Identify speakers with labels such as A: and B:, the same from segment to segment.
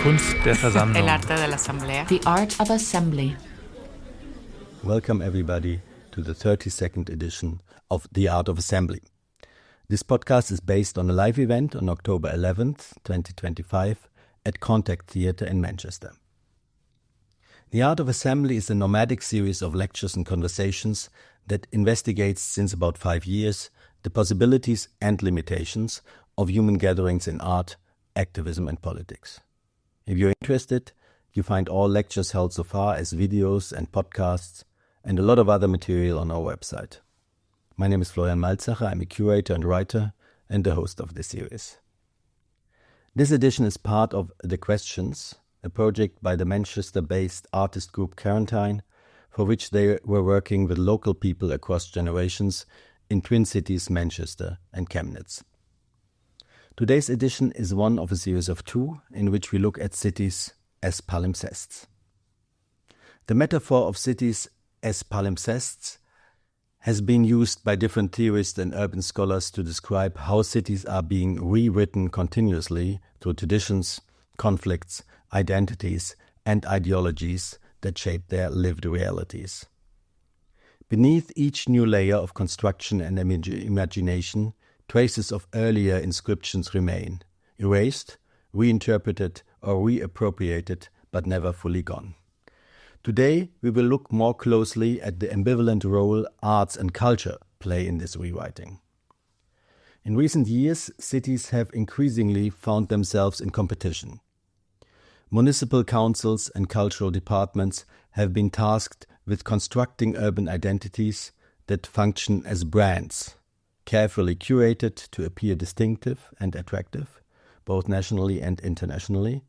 A: Kunst der Versammlung.
B: El arte de la asamblea.
C: The art of assembly.
D: Welcome everybody to the 32nd edition of The Art of Assembly. This podcast is based on a live event on October 11th, 2025 at Contact Theatre in Manchester. The Art of Assembly is a nomadic series of lectures and conversations that investigates since about 5 years the possibilities and limitations of human gatherings in art, activism and politics. If you're interested, you find all lectures held so far as videos and podcasts and a lot of other material on our website. My name is Florian Malzacher. I'm a curator and writer and the host of this series. This edition is part of The Questions, a project by the Manchester-based artist group Quarantine, for which they were working with local people across generations in twin cities Manchester and Chemnitz. Today's edition is one of a series of two in which we look at cities as palimpsests. The metaphor of cities as palimpsests has been used by different theorists and urban scholars to describe how cities are being rewritten continuously through traditions, conflicts, identities, and ideologies that shape their lived realities. Beneath each new layer of construction and imagination, traces of earlier inscriptions remain, erased, reinterpreted, or reappropriated, but never fully gone. Today, we will look more closely at the ambivalent role arts and culture play in this rewriting. In recent years, cities have increasingly found themselves in competition. Municipal councils and cultural departments have been tasked with constructing urban identities that function as brands, carefully curated to appear distinctive and attractive, both nationally and internationally,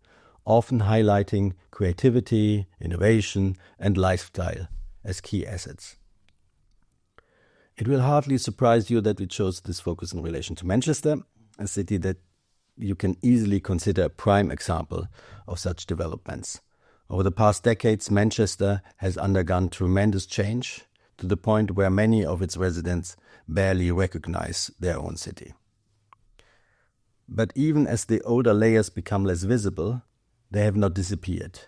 D: often highlighting creativity, innovation, and lifestyle as key assets. It will hardly surprise you that we chose this focus in relation to Manchester, a city that you can easily consider a prime example of such developments. Over the past decades, Manchester has undergone tremendous change to the point where many of its residents barely recognize their own city. But even as the older layers become less visible, they have not disappeared.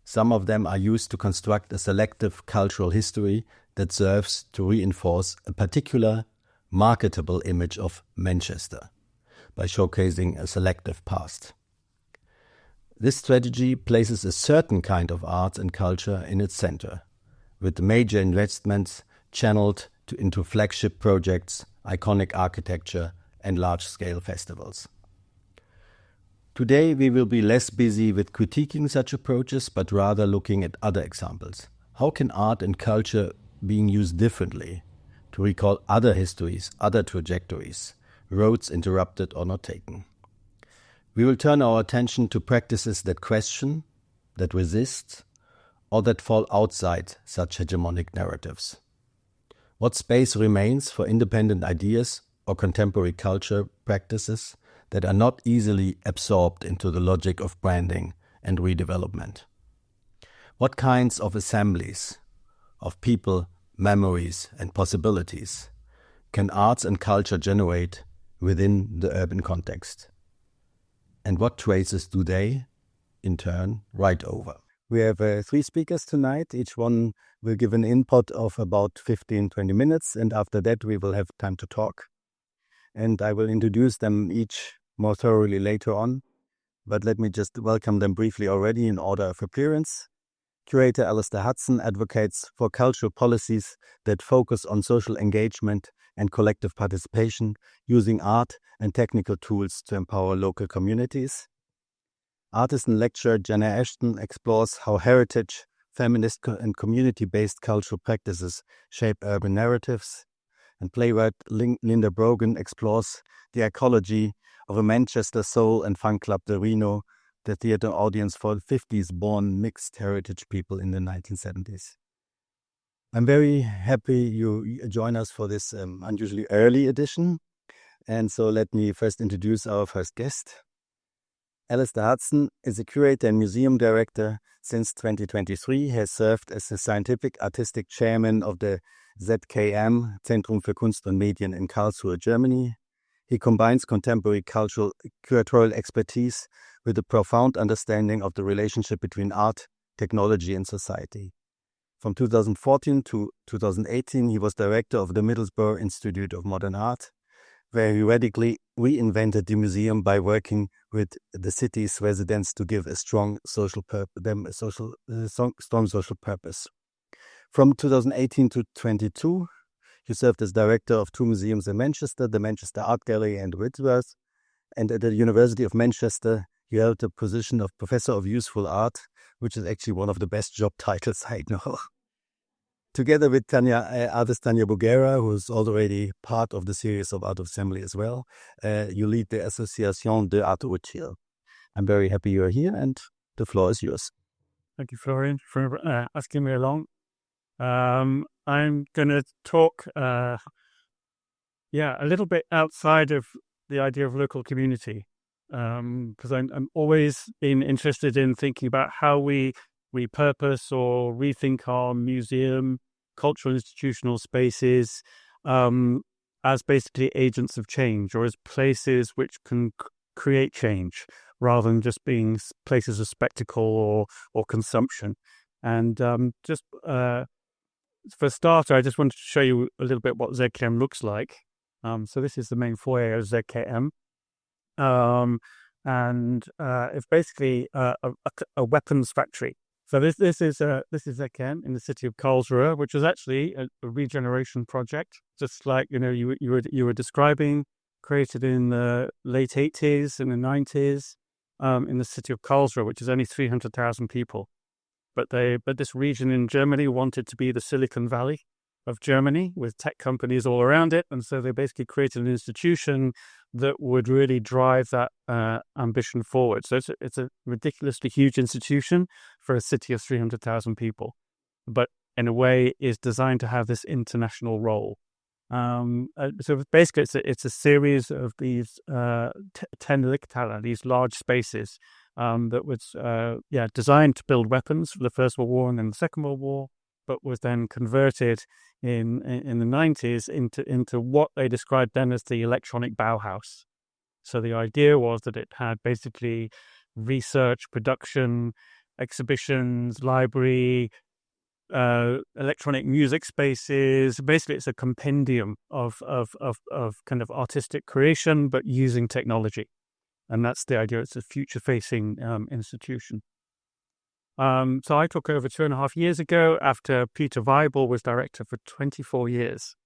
D: Some of them are used to construct a selective cultural history that serves to reinforce a particular marketable image of Manchester by showcasing a selective past. This strategy places a certain kind of art and culture in its center, with major investments channeled into flagship projects, iconic architecture, and large-scale festivals. Today, we will be less busy with critiquing such approaches, but rather looking at other examples. How can art and culture being used differently to recall other histories, other trajectories, roads interrupted or not taken? We will turn our attention to practices that question, that resist, or that fall outside such hegemonic narratives. What space remains for independent ideas or contemporary culture practices that are not easily absorbed into the logic of branding and redevelopment? What kinds of assemblies of people, memories, and possibilities can arts and culture generate within the urban context? And what traces do they, in turn, write over? We have 3 speakers tonight. Each one will give an input of about 15-20 minutes, and after that we will have time to talk. And I will introduce them each more thoroughly later on, but let me just welcome them briefly already in order of appearance. Curator Alistair advocates for cultural policies that focus on social engagement and collective participation, using art and technical tools to empower local communities. Artist and lecturer Jenna Ashton explores how heritage, feminist and community-based cultural practices shape urban narratives. And playwright Linda Brogan explores the ecology of a Manchester soul and funk club, the Reno, the theatre audience for 50s-born mixed heritage people in the 1970s. I'm very happy you join us for this unusually early edition. And so let me first introduce our first guest. Alistair is a curator and museum director. Since 2023, he has served as the scientific artistic chairman of the ZKM, Zentrum für Kunst und Medien in Karlsruhe, Germany. He combines contemporary curatorial expertise with a profound understanding of the relationship between art, technology, and society. From 2014 to 2018, he was director of the Middlesbrough Institute of Modern Art, where he radically reinvented the museum by working with the city's residents to give a strong social purpose. From 2018 to 22, he served as director of two museums in Manchester, the Manchester Art Gallery and Whitworth, and at the University of Manchester, he held the position of Professor of Useful Art, which is actually one of the best job titles I know. Together with artist Tanya Bugera, who is already part of the series of Art of Assembly as well, you lead the Association de Art Utile. I'm very happy you're here, and the floor is yours.
A: Thank you, Florian, for asking me along. I'm going to talk, a little bit outside of the idea of local community, because I'm always been interested in thinking about how we repurpose or rethink our museum, cultural institutional spaces as basically agents of change, or as places which can create change rather than just being places of spectacle or consumption. And for a starter, I just wanted to show you a little bit what ZKM looks like. So this is the main foyer of ZKM. It's basically a weapons factory. So this is ZKM in the city of Karlsruhe, which was actually a regeneration project, just like you were describing, created in the late 80s and the 90s in the city of Karlsruhe, which is only 300,000 people. But this region in Germany wanted to be the Silicon Valley of Germany with tech companies all around it. And so they basically created an institution that would really drive that ambition forward. So it's a ridiculously huge institution for a city of 300,000 people, but in a way is designed to have this international role. So basically it's a series of these 10 Lichthalle, these large spaces that was designed to build weapons for the First World War and then the Second World War, but was then converted in the 90s into what they described then as the electronic Bauhaus. So the idea was that it had basically research, production, exhibitions, library, electronic music spaces. Basically, it's a compendium of kind of artistic creation, but using technology. And that's the idea. It's a future-facing institution. So I took over 2.5 years ago after Peter Weibel was director for 24 years,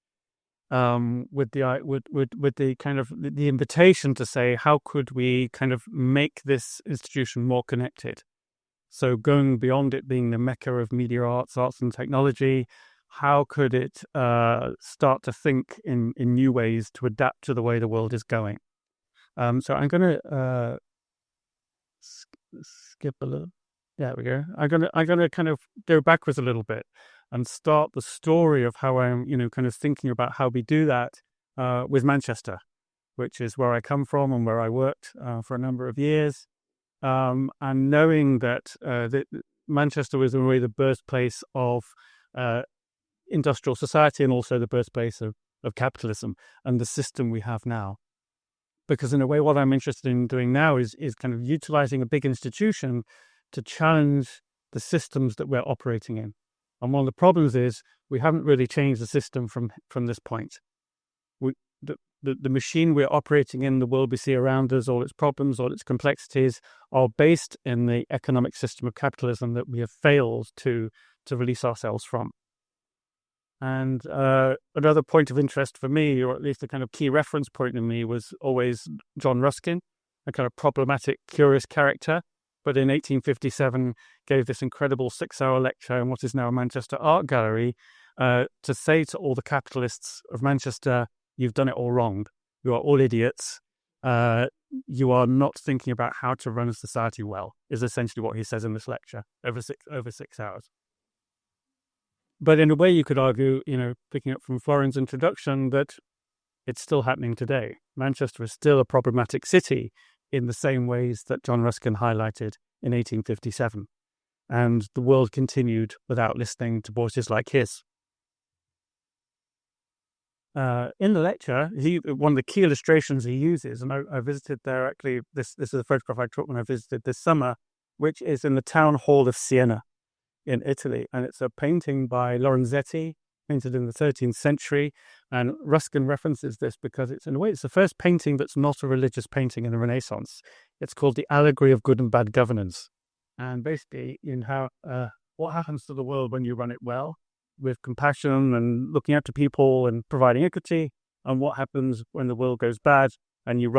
A: with the kind of the invitation to say, how could we kind of make this institution more connected? So going beyond it being the mecca of media arts and technology, how could it start to think in new ways to adapt to the way the world is going? So I'm going to skip a little. There we go. I'm gonna kind of go backwards a little bit and start the story of how I'm, kind of thinking about how we do that with Manchester, which is where I come from and where I worked for a number of years, and knowing that Manchester was in a way the birthplace of industrial society and also the birthplace of capitalism and the system we have now. Because in a way, what I'm interested in doing now is kind of utilizing a big institution to challenge the systems that we're operating in. And one of the problems is we haven't really changed the system from this point. The machine we're operating in, the world we see around us, all its problems, all its complexities, are based in the economic system of capitalism that we have failed to release ourselves from. And another point of interest for me, or at least a kind of key reference point in me, was always John Ruskin, a kind of problematic, curious character, but in 1857 gave this incredible 6-hour lecture in what is now a Manchester Art Gallery to say to all the capitalists of Manchester, you've done it all wrong. You are all idiots. You are not thinking about how to run a society well, is essentially what he says in this lecture over 6 hours. But in a way, you could argue, picking up from Florian's introduction, that it's still happening today. Manchester is still a problematic city in the same ways that John Ruskin highlighted in 1857. And the world continued without listening to voices like his. in the lecture, one of the key illustrations he uses, and I visited there actually, this is a photograph I took when I visited this summer, which is in the town hall of Siena in Italy. And it's a painting by Lorenzetti, painted in the 13th century. And Ruskin references this because it's, in a way, it's the first painting that's not a religious painting in the Renaissance. It's called The Allegory of Good and Bad Governance. And basically, in how what happens to the world when you run it well, with compassion and looking out to people and providing equity, and what happens when the world goes bad and you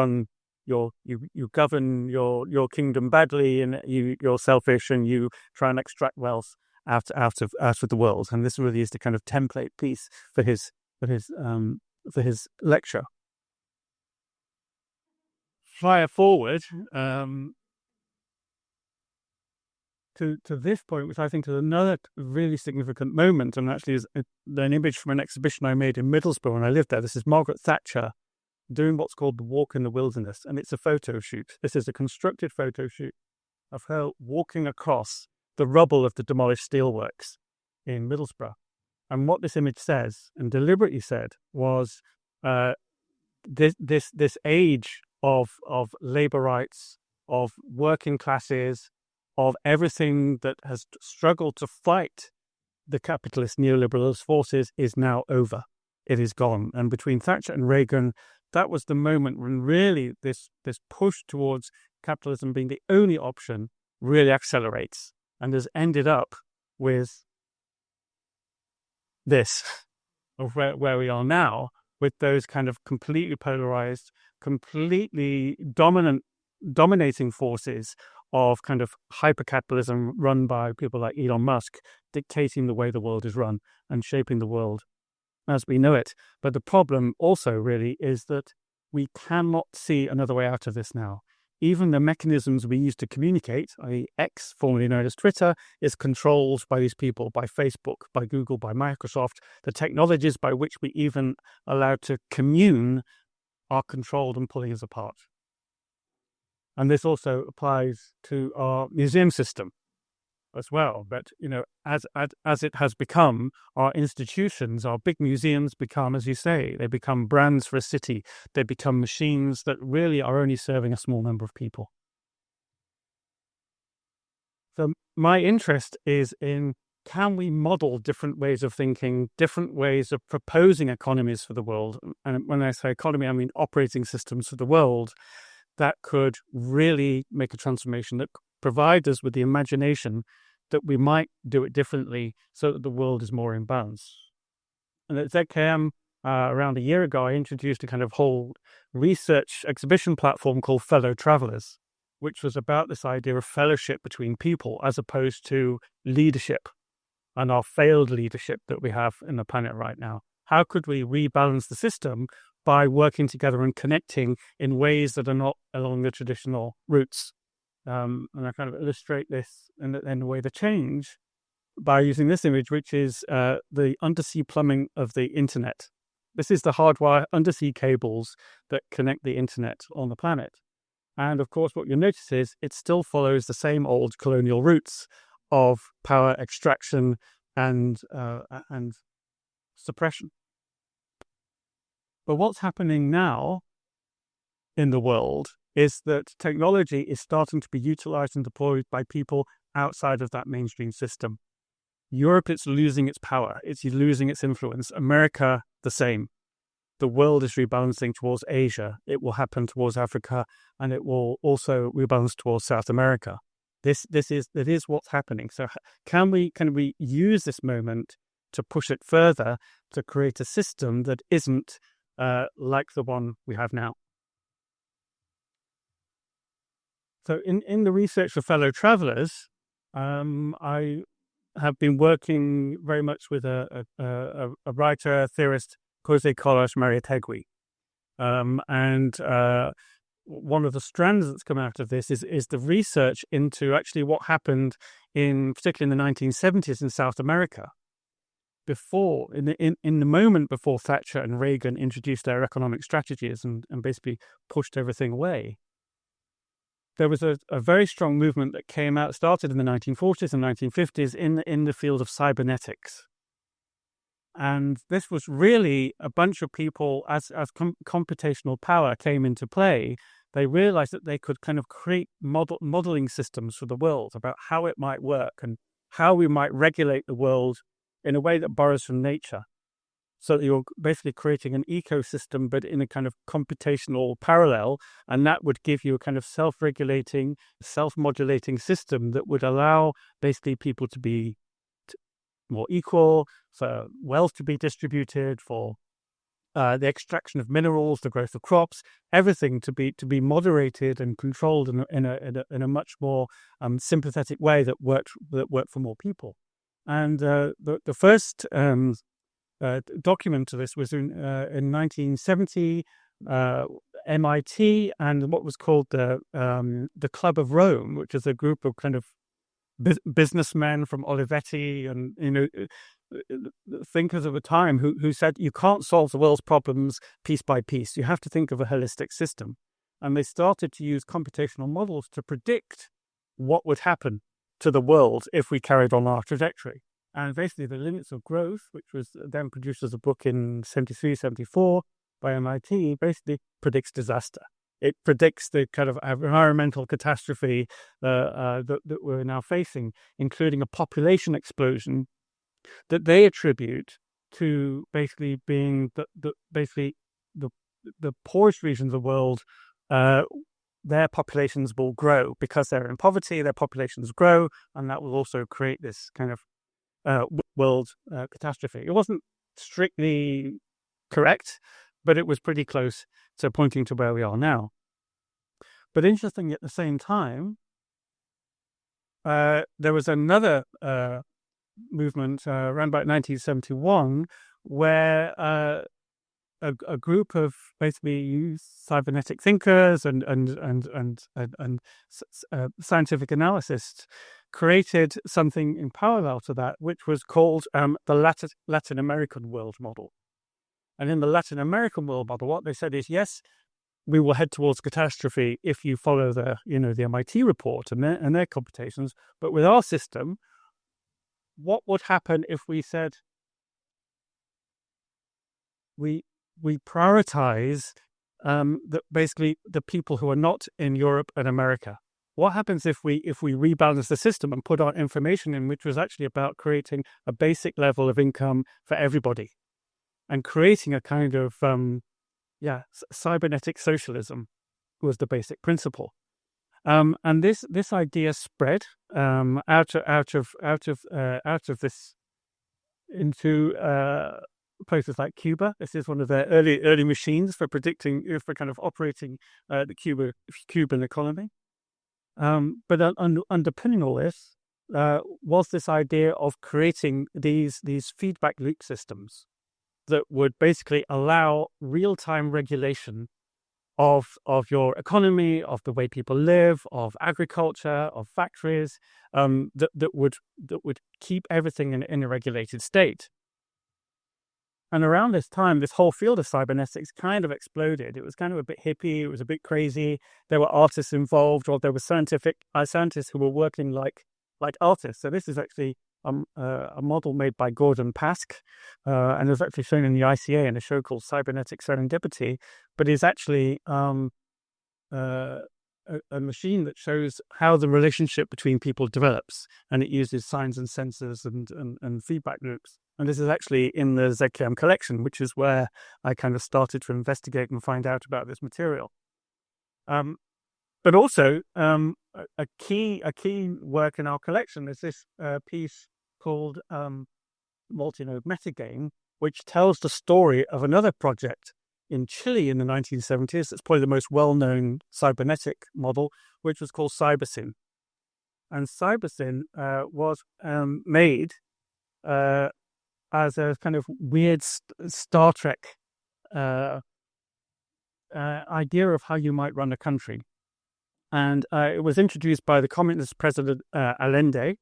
A: govern your kingdom badly, and you're selfish and you try and extract wealth out of the world. And this really is the kind of template piece for his lecture. Fire forward to this point, which I think is another really significant moment, and actually is an image from an exhibition I made in Middlesbrough when I lived there. This is Margaret Thatcher doing what's called the Walk in the Wilderness, and it's a photo shoot. This is a constructed photo shoot of her walking across the rubble of the demolished steelworks in Middlesbrough. And what this image says, and deliberately said, was this age of labour rights, of working classes, of everything that has struggled to fight the capitalist neoliberalist forces is now over. It is gone. And between Thatcher and Reagan, that was the moment when really this push towards capitalism being the only option really accelerates, and has ended up with this, of where we are now, with those kind of completely polarized, completely dominating forces of kind of hyper-capitalism run by people like Elon Musk, dictating the way the world is run and shaping the world as we know it. But the problem also really is that we cannot see another way out of this now. Even the mechanisms we use to communicate, i.e. X, formerly known as Twitter, is controlled by these people, by Facebook, by Google, by Microsoft. The technologies by which we even allowed to commune are controlled and pulling us apart. And this also applies to our museum system as well. But, as it has become, our institutions, our big museums become, as you say, they become brands for a city. They become machines that really are only serving a small number of people. So my interest is in, can we model different ways of thinking, different ways of proposing economies for the world? And when I say economy, I mean operating systems for the world that could really make a transformation, that provide us with the imagination that we might do it differently so that the world is more in balance. And at ZKM, around a year ago, I introduced a kind of whole research exhibition platform called Fellow Travelers, which was about this idea of fellowship between people as opposed to leadership and our failed leadership that we have in the planet right now. How could we rebalance the system by working together and connecting in ways that are not along the traditional routes? And I kind of illustrate this in the way the change by using this image, which is the undersea plumbing of the internet. This is the hardwire undersea cables that connect the internet on the planet. And of course, what you'll notice is it still follows the same old colonial routes of power extraction and suppression. But what's happening now in the world is that technology is starting to be utilized and deployed by people outside of that mainstream system. Europe is losing its power. It's losing its influence. America, the same. The world is rebalancing towards Asia. It will happen towards Africa, and it will also rebalance towards South America. This is what's happening. So can we use this moment to push it further, to create a system that isn't like the one we have now? So in the research for Fellow Travelers, I have been working very much with a writer, theorist, Jose Carlos Mariátegui. And one of the strands that's come out of this is the research into actually what happened particularly in the 1970s in South America. In the moment before Thatcher and Reagan introduced their economic strategies and basically pushed everything away, there was a very strong movement that came out, started in the 1940s and 1950s in the field of cybernetics. And this was really a bunch of people, as computational power came into play, they realized that they could kind of create modeling systems for the world about how it might work and how we might regulate the world in a way that borrows from nature. So that you're basically creating an ecosystem, but in a kind of computational parallel, and that would give you a kind of self-regulating, self-modulating system that would allow basically people to be more equal, for wealth to be distributed, for the extraction of minerals, the growth of crops, everything to be moderated and controlled in a much more sympathetic way that worked for more people. And the first document to this was in 1970, MIT and what was called the Club of Rome, which is a group of kind of businessmen from Olivetti and thinkers of the time who said you can't solve the world's problems piece by piece. You have to think of a holistic system. And they started to use computational models to predict what would happen to the world if we carried on our trajectory. And basically the limits of growth, which was then produced as a book in 73, 74 by MIT, basically predicts disaster. It predicts the kind of environmental catastrophe that we're now facing, including a population explosion that they attribute to basically being the poorest regions of the world. Their populations will grow because they're in poverty. Their populations grow, and that will also create this kind of world catastrophe. It wasn't strictly correct, but it was pretty close to pointing to where we are now. But interestingly, at the same time, there was another movement around about 1971 where a group of basically cybernetic thinkers and scientific analysts created something in parallel to that, which was called the Latin American world model. And in the Latin American world model, what they said is, yes, we will head towards catastrophe if you follow the MIT report and their computations. But with our system, what would happen if we said we prioritize basically the people who are not in Europe and America? What happens if we rebalance the system and put our information in, which was actually about creating a basic level of income for everybody and creating a kind of cybernetic socialism was the basic principle. And this idea spread out of this into places like Cuba. This is one of their early machines for kind of operating the Cuban economy. But underpinning all this was this idea of creating these feedback loop systems that would basically allow real-time regulation of your economy, of the way people live, of agriculture, of factories, that would keep everything in a regulated state. And around this time, this whole field of cybernetics kind of exploded. It was kind of a bit hippie. It was a bit crazy. There were artists involved, or there were scientists who were working like artists. So this is actually a model made by Gordon Pask, and it was actually shown in the ICA in a show called Cybernetic Serendipity, but is actually a machine that shows how the relationship between people develops, and it uses signs and sensors and feedback loops. And this is actually in the ZKM collection, which is where I kind of started to investigate and find out about this material. But also, a key work in our collection is this piece called Multi-Node Metagame, which tells the story of another project in Chile in the 1970s. It's probably the most well-known cybernetic model, which was called CyberSyn. And CyberSyn was made as a kind of weird Star Trek idea of how you might run a country. And it was introduced by the communist president Allende.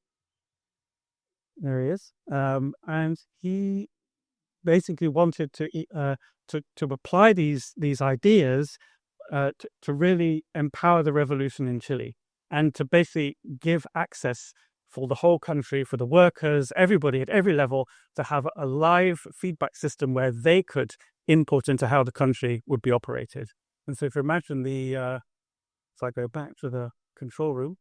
A: There he is. And he basically wanted to apply these ideas to really empower the revolution in Chile and to basically give access for the whole country, for the workers, everybody at every level, to have a live feedback system where they could input into how the country would be operated. And so if you imagine if I go back to the control room,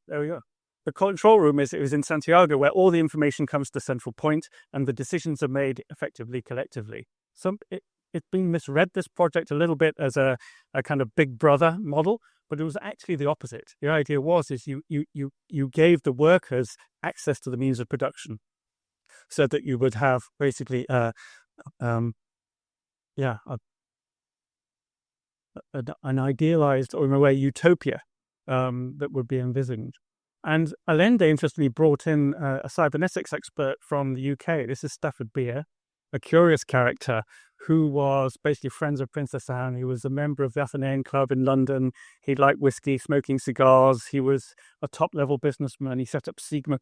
A: there we go. The control room is in Santiago, where all the information comes to the central point and the decisions are made effectively collectively. It's been misread, this project, a little bit as a kind of big brother model, but it was actually the opposite. The idea is you gave the workers access to the means of production, so that you would have basically an idealized, or in a way, utopia that would be envisioned. And Allende, interestingly, brought in a cybernetics expert from the UK. This is Stafford Beer, a curious character who was basically friends of Princess Anne. He was a member of the Athenaeum Club in London. He liked whiskey, smoking cigars. He was a top-level businessman. He set up Sigma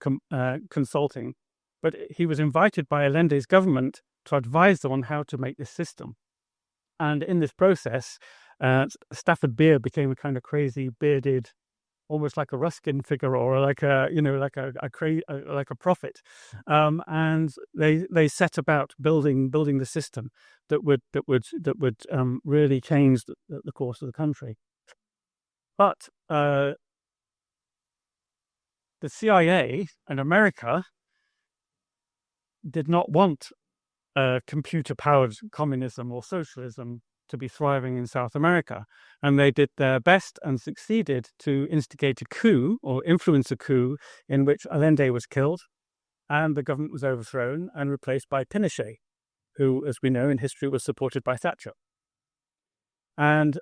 A: Consulting. But he was invited by Allende's government to advise them on how to make this system. And in this process, Stafford Beer became a kind of crazy, bearded, almost like a Ruskin figure, or like a prophet, and they set about building the system that would really change the course of the country. But the CIA and America did not want computer-powered communism or socialism to be thriving in South America. And they did their best and succeeded to instigate a coup or influence a coup in which Allende was killed and the government was overthrown and replaced by Pinochet, who, as we know in history, was supported by Thatcher. And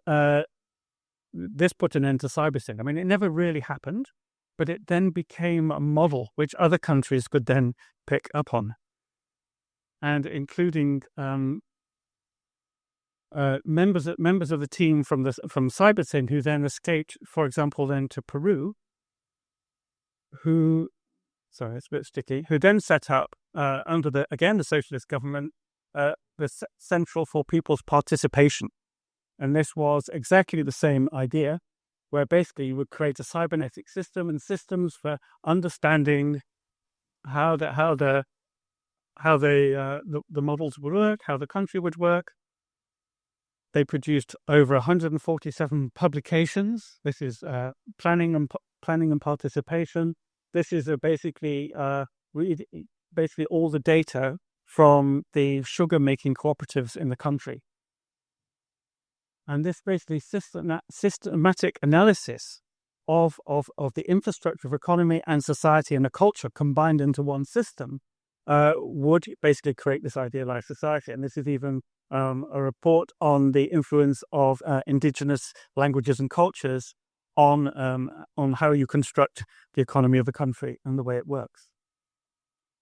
A: this put an end to cybersyn. I mean, it never really happened, but it then became a model which other countries could then pick up on. And including members of the team from cybersyn, who then escaped, for example, then to Peru, who then set up under the socialist government the Central for People's Participation. And this was exactly the same idea, where basically you would create a cybernetic system and systems for understanding how the models would work, how the country would work. They produced over 147 publications. This is planning and participation. This is basically all the data from the sugar making cooperatives in the country. And this basically systematic analysis of the infrastructure of economy and society and a culture combined into one system would basically create this idealized society. And this is even a report on the influence of indigenous languages and cultures on how you construct the economy of the country and the way it works.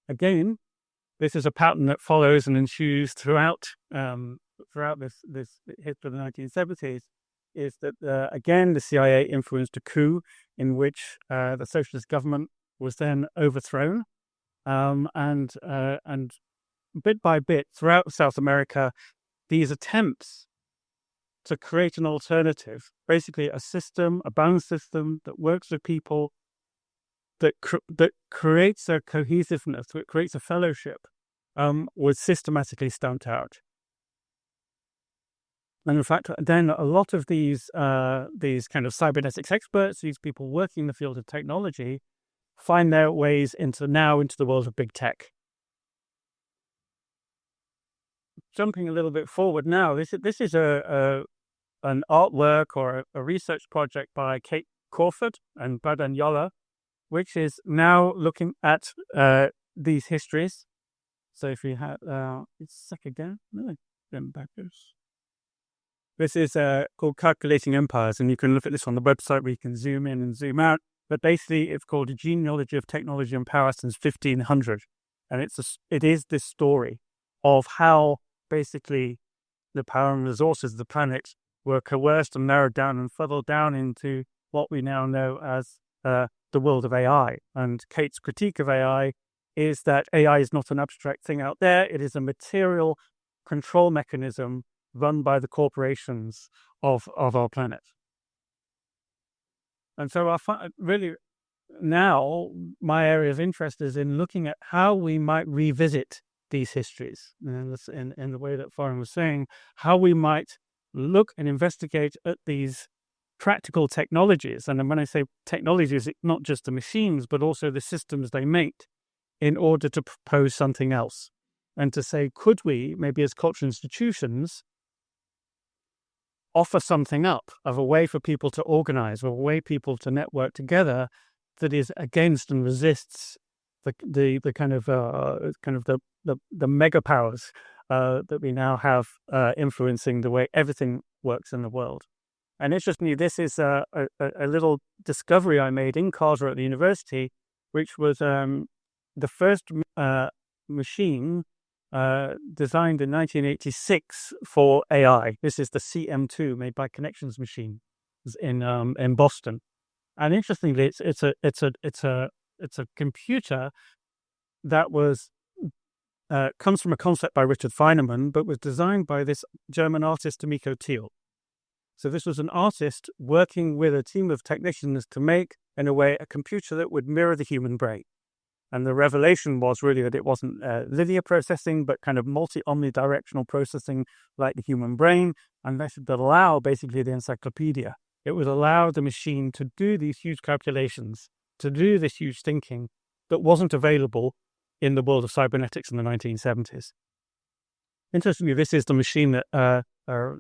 A: Again, this is a pattern that follows and ensues throughout this history of the 1970s, is that again the CIA influenced a coup in which the socialist government was then overthrown, and bit by bit throughout South America, these attempts to create an alternative, basically a balanced system that works with people, that creates a cohesiveness, that creates a fellowship, was systematically stamped out. And in fact, then a lot of these kind of cybernetics experts, these people working in the field of technology, find their ways into the world of big tech. Jumping a little bit forward now, this is an artwork or a research project by Kate Crawford and Brogan, which is now looking at these histories. So if we have, it's a second again, no, then backwards. This is called Calculating Empires, and you can look at this on the website where you can zoom in and zoom out. But basically, it's called A Genealogy of Technology and Power since 1500. And it is this story of how basically the power and resources of the planet were coerced and narrowed down and funneled down into what we now know as the world of AI. And Kate's critique of AI is that AI is not an abstract thing out there. It is a material control mechanism run by the corporations of our planet. And so really now my area of interest is in looking at how we might revisit these histories. And in the way that Florian was saying, how we might look and investigate at these practical technologies. And when I say technologies, it's not just the machines, but also the systems they make, in order to propose something else. And to say, could we, maybe as cultural institutions, offer something up of a way for people to organize, or a way people to network together that is against and resists the kind of the mega powers that we now have influencing the way everything works in the world. And interestingly, this is a little discovery I made in Karlsruhe at the university, which was the first machine designed in 1986 for AI. This is the CM2, made by Connections Machine in Boston. And interestingly, it's a computer that was comes from a concept by Richard Feynman, but was designed by this German artist D'Amico Thiel. So this was an artist working with a team of technicians to make, in a way, a computer that would mirror the human brain. And the revelation was really that it wasn't linear processing, but kind of omnidirectional processing like the human brain. And that would allow basically the encyclopedia. It would allow the machine to do these huge calculations, to do this huge thinking that wasn't available in the world of cybernetics in the 1970s. Interestingly, this is the machine that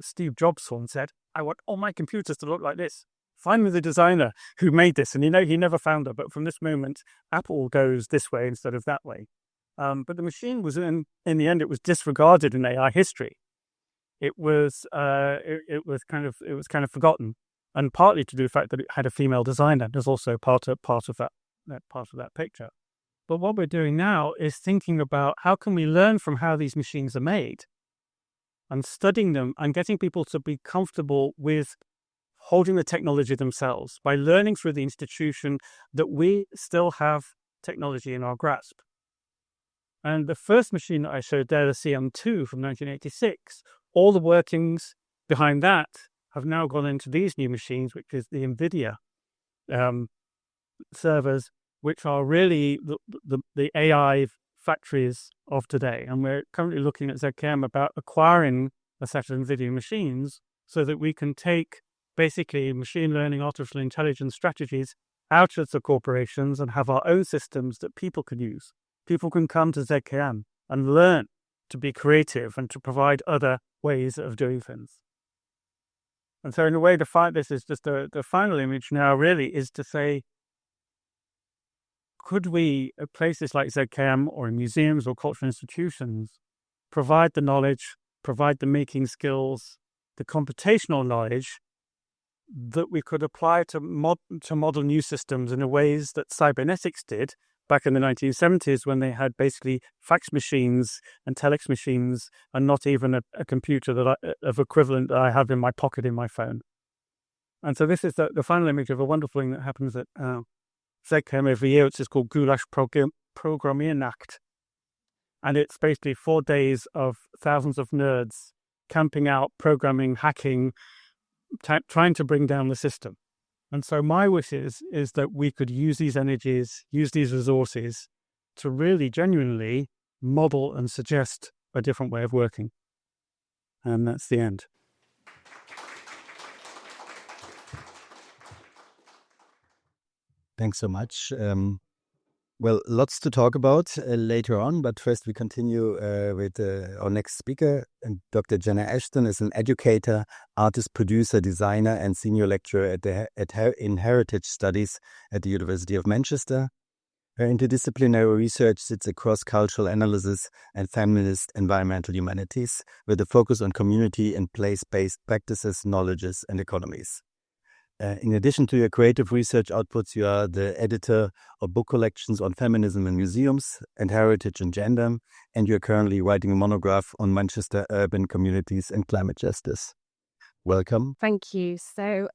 A: Steve Jobs saw and said, I want all my computers to look like this. Find me the designer who made this. And he never found her, but from this moment, Apple goes this way instead of that way. But the machine was in the end, it was disregarded in AI history. It was kind of forgotten, and partly to do with the fact that it had a female designer. There's also part of that picture. But what we're doing now is thinking about how can we learn from how these machines are made, and studying them and getting people to be comfortable with holding the technology themselves by learning through the institution that we still have technology in our grasp. And the first machine that I showed there, the CM2 from 1986, all the workings behind that have now gone into these new machines, which is the NVIDIA servers, which are really the AI factories of today. And we're currently looking at ZKM about acquiring a set of NVIDIA machines so that we can take basically machine learning, artificial intelligence strategies out of the corporations and have our own systems that people can use. People can come to ZKM and learn to be creative and to provide other ways of doing things. And so in a way, to find this is just the final image now really is to say, could we, at places like ZKM or in museums or cultural institutions, provide the knowledge, provide the making skills, the computational knowledge that we could apply to model new systems in a ways that cybernetics did back in the 1970s, when they had basically fax machines and telex machines and not even a computer of equivalent that I have in my pocket in my phone. And so this is the final image of a wonderful thing that happens at ZKM every year, which is called Gulasch Programmiernacht. And it's basically 4 days of thousands of nerds camping out, programming, hacking, trying to bring down the system. And so my wish is that we could use these energies, use these resources to really genuinely model and suggest a different way of working. And that's the end.
D: Thanks so much. Well, lots to talk about later on, but first we continue with our next speaker. And Dr. Jenna Ashton is an educator, artist, producer, designer, and senior lecturer in heritage studies at the University of Manchester. Her interdisciplinary research sits across cultural analysis and feminist environmental humanities, with a focus on community and place-based practices, knowledges, and economies. In addition to your creative research outputs, you are the editor of book collections on feminism in museums and heritage and gender, and you're currently writing a monograph on Manchester urban communities and climate justice. Welcome.
B: Thank you. So,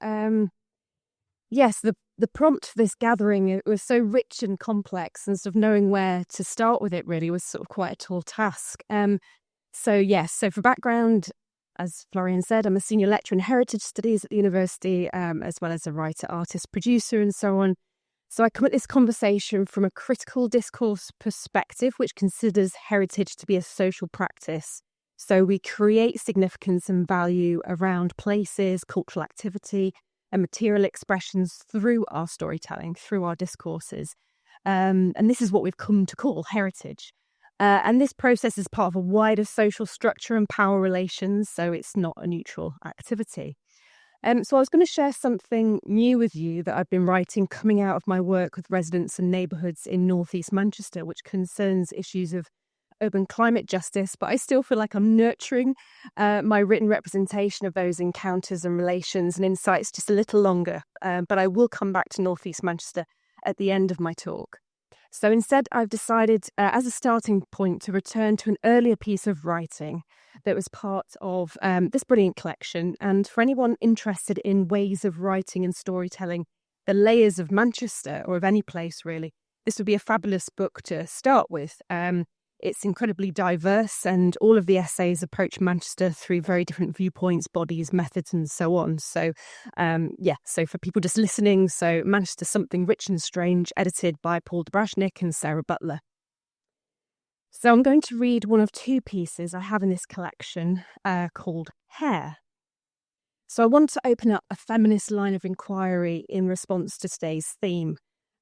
B: yes, the prompt for this gathering, it was so rich and complex, and sort of knowing where to start with it really was sort of quite a tall task. So for background, as Florian said, I'm a senior lecturer in heritage studies at the university, as well as a writer, artist, producer, and so on. So I come at this conversation from a critical discourse perspective, which considers heritage to be a social practice. So we create significance and value around places, cultural activity, and material expressions through our storytelling, through our discourses. And this is what we've come to call heritage. And this process is part of a wider social structure and power relations, so it's not a neutral activity. So I was going to share something new with you that I've been writing coming out of my work with residents and neighbourhoods in North East Manchester, which concerns issues of urban climate justice, but I still feel like I'm nurturing my written representation of those encounters and relations and insights just a little longer. But I will come back to North East Manchester at the end of my talk. So instead, I've decided as a starting point to return to an earlier piece of writing that was part of this brilliant collection. And for anyone interested in ways of writing and storytelling, the layers of Manchester, or of any place really, this would be a fabulous book to start with. It's incredibly diverse, and all of the essays approach Manchester through very different viewpoints, bodies, methods, and so on. So, so for people just listening, so Manchester Something Rich and Strange, edited by Paul Dobrashnik and Sarah Butler. So I'm going to read one of two pieces I have in this collection called Hair. So I want to open up a feminist line of inquiry in response to today's theme.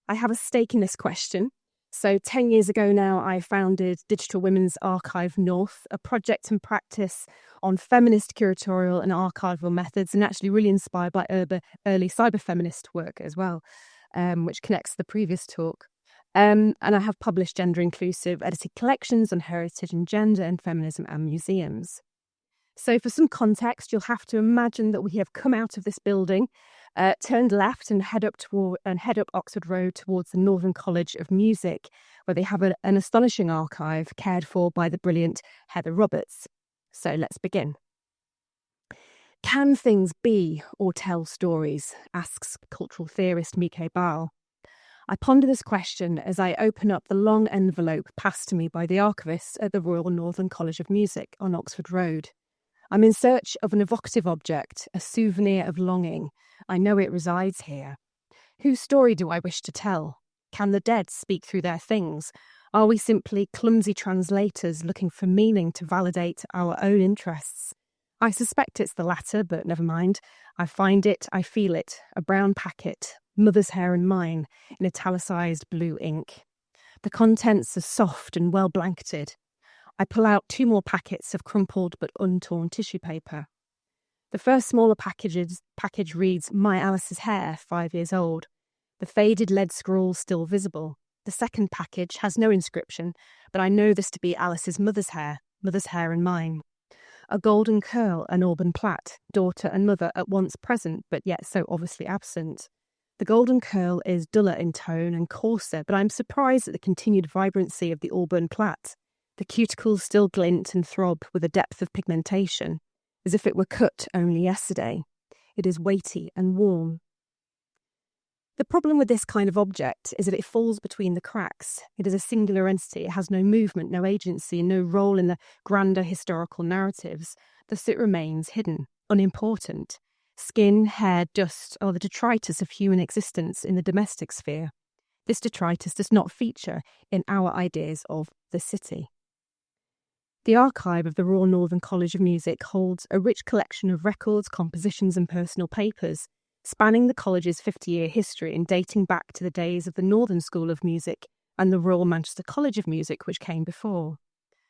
B: I have a stake in this question. So 10 years ago now, I founded Digital Women's Archive North, a project and practice on feminist curatorial and archival methods, and actually really inspired by early cyber-feminist work as well, which connects to the previous talk. And I have published gender-inclusive edited collections on heritage and gender and feminism and museums. So for some context, you'll have to imagine that we have come out of this building, turned left and head up Oxford Road towards the Northern College of Music, where they have an astonishing archive cared for by the brilliant Heather Roberts. So let's begin. Can things be or tell stories? Asks cultural theorist Mike Ball. I ponder this question as I open up the long envelope passed to me by the archivist at the Royal Northern College of Music on Oxford Road. I'm in search of an evocative object, a souvenir of longing. I know it resides here. Whose story do I wish to tell? Can the dead speak through their things? Are we simply clumsy translators looking for meaning to validate our own interests? I suspect it's the latter, but never mind. I find it, I feel it, a brown packet, mother's hair and mine, in italicised blue ink. The contents are soft and well blanketed. I pull out 2 more packets of crumpled but untorn tissue paper. The first smaller package reads, My Alice's Hair, 5 years old. The faded lead scroll still visible. The second package has no inscription, but I know this to be Alice's mother's hair and mine. A golden curl, an auburn plait, daughter and mother at once present, but yet so obviously absent. The golden curl is duller in tone and coarser, but I'm surprised at the continued vibrancy of the auburn plait. The cuticles still glint and throb with a depth of pigmentation, as if it were cut only yesterday. It is weighty and warm. The problem with this kind of object is that it falls between the cracks. It is a singular entity. It has no movement, no agency, and no role in the grander historical narratives. Thus it remains hidden, unimportant. Skin, hair, dust are the detritus of human existence in the domestic sphere. This detritus does not feature in our ideas of the city. The archive of the Royal Northern College of Music holds a rich collection of records, compositions and personal papers, spanning the college's 50-year history and dating back to the days of the Northern School of Music and the Royal Manchester College of Music, which came before.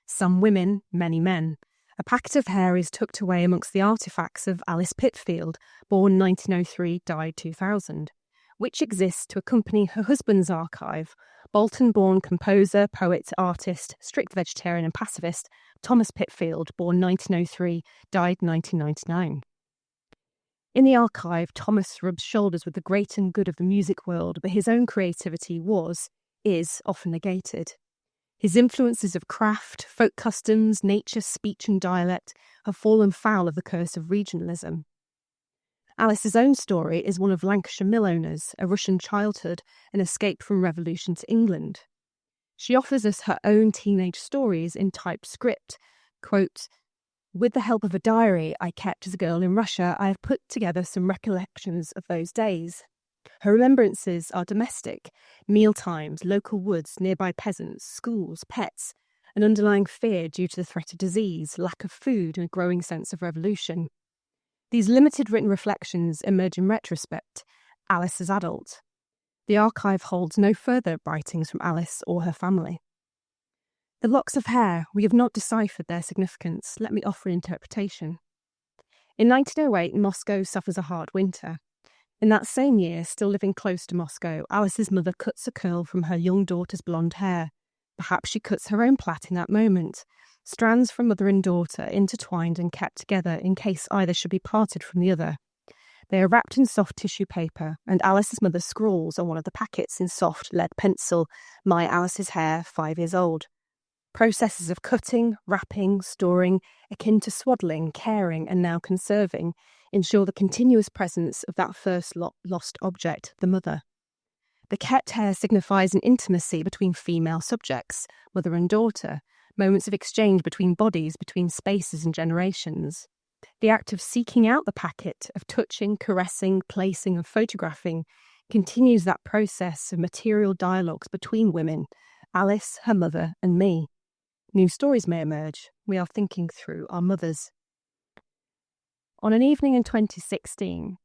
B: Some women, many men. A packet of hair is tucked away amongst the artefacts of Alice Pitfield, born 1903, died 2000, which exists to accompany her husband's archive, Bolton-born composer, poet, artist, strict vegetarian and pacifist, Thomas Pitfield, born 1903, died 1999. In the archive, Thomas rubs shoulders with the great and good of the music world, but his own creativity is often negated. His influences of craft, folk customs, nature, speech and dialect have fallen foul of the curse of regionalism. Alice's own story is one of Lancashire mill owners, a Russian childhood, and escape from revolution to England. She offers us her own teenage stories in typed script. Quote, with the help of a diary I kept as a girl in Russia, I have put together some recollections of those days. Her remembrances are domestic, meal times, local woods, nearby peasants, schools, pets, an underlying fear due to the threat of disease, lack of food, and a growing sense of revolution. These limited written reflections emerge in retrospect, Alice as adult. The archive holds no further writings from Alice or her family. The locks of hair, we have not deciphered their significance. Let me offer an interpretation. In 1908, Moscow suffers a hard winter. In that same year, still living close to Moscow, Alice's mother cuts a curl from her young daughter's blonde hair. Perhaps she cuts her own plait in that moment. Strands from mother and daughter intertwined and kept together in case either should be parted from the other. They are wrapped in soft tissue paper, and Alice's mother scrawls on one of the packets in soft lead pencil, "My Alice's hair, 5 years old." Processes of cutting, wrapping, storing, akin to swaddling, caring, and now conserving, ensure the continuous presence of that first lost object, the mother. The kept hair signifies an intimacy between female subjects, mother and daughter, moments of exchange between bodies, between spaces and generations. The act of seeking out the packet, of touching, caressing, placing, and photographing continues that process of material dialogues between women, Alice, her mother, and me. New stories may emerge. We are thinking through our mothers. On an evening in 2016,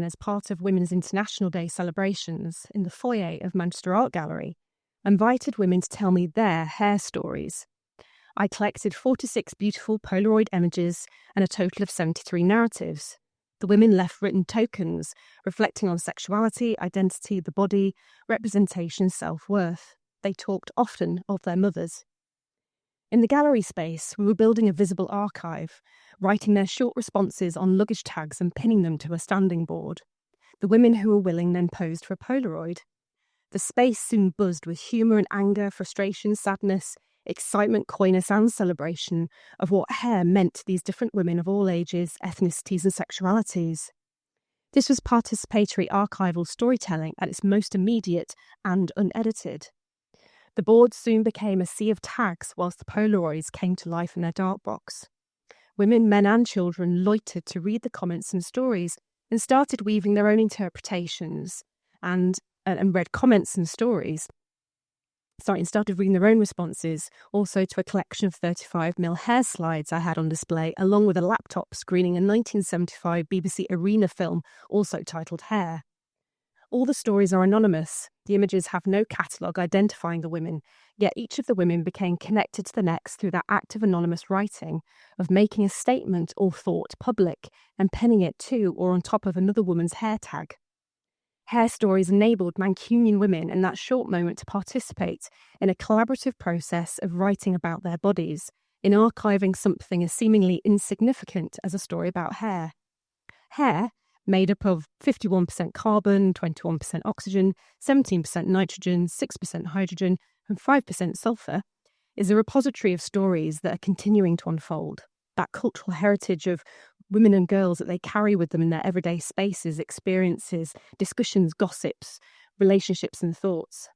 B: as part of Women's International Day celebrations in the foyer of Manchester Art Gallery, I invited women to tell me their hair stories. I collected 46 beautiful Polaroid images and a total of 73 narratives. The women left written tokens reflecting on sexuality, identity, the body, representation, self-worth. They talked often of their mothers. In the gallery space, we were building a visible archive, writing their short responses on luggage tags and pinning them to a standing board. The women who were willing then posed for a Polaroid. The space soon buzzed with humour and anger, frustration, sadness, excitement, coyness, and celebration of what hair meant to these different women of all ages, ethnicities, and sexualities. This was participatory archival storytelling at its most immediate and unedited. The board soon became a sea of tags whilst the Polaroids came to life in their dark box. Women, men and children loitered to read the comments and stories and started weaving their own interpretations and read comments and stories. And started reading their own responses also to a collection of 35mm hair slides I had on display, along with a laptop screening a 1975 BBC Arena film also titled Hair. All the stories are anonymous. The images have no catalogue identifying the women, yet each of the women became connected to the next through that act of anonymous writing, of making a statement or thought public and penning it to or on top of another woman's hair tag. Hair stories enabled Mancunian women in that short moment to participate in a collaborative process of writing about their bodies, in archiving something as seemingly insignificant as a story about hair. Hair, made up of 51% carbon, 21% oxygen, 17% nitrogen, 6% hydrogen, and 5% sulfur, is a repository of stories that are continuing to unfold. That cultural heritage of women and girls that they carry with them in their everyday spaces, experiences, discussions, gossips, relationships and thoughts.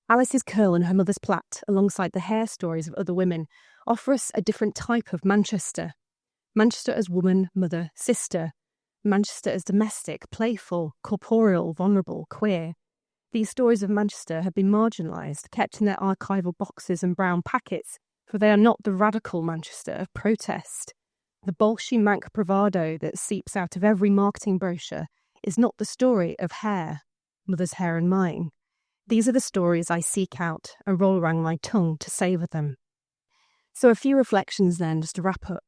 B: Alice's curl and her mother's plait, alongside the hair stories of other women, offer us a different type of Manchester. Manchester as woman, mother, sister. Manchester as domestic, playful, corporeal, vulnerable, queer. These stories of Manchester have been marginalised, kept in their archival boxes and brown packets, for they are not the radical Manchester of protest. The Bolshevik bravado that seeps out of every marketing brochure is not the story of hair, mother's hair and mine. These are the stories I seek out and roll around my tongue to savour them. So a few reflections then, just to wrap up.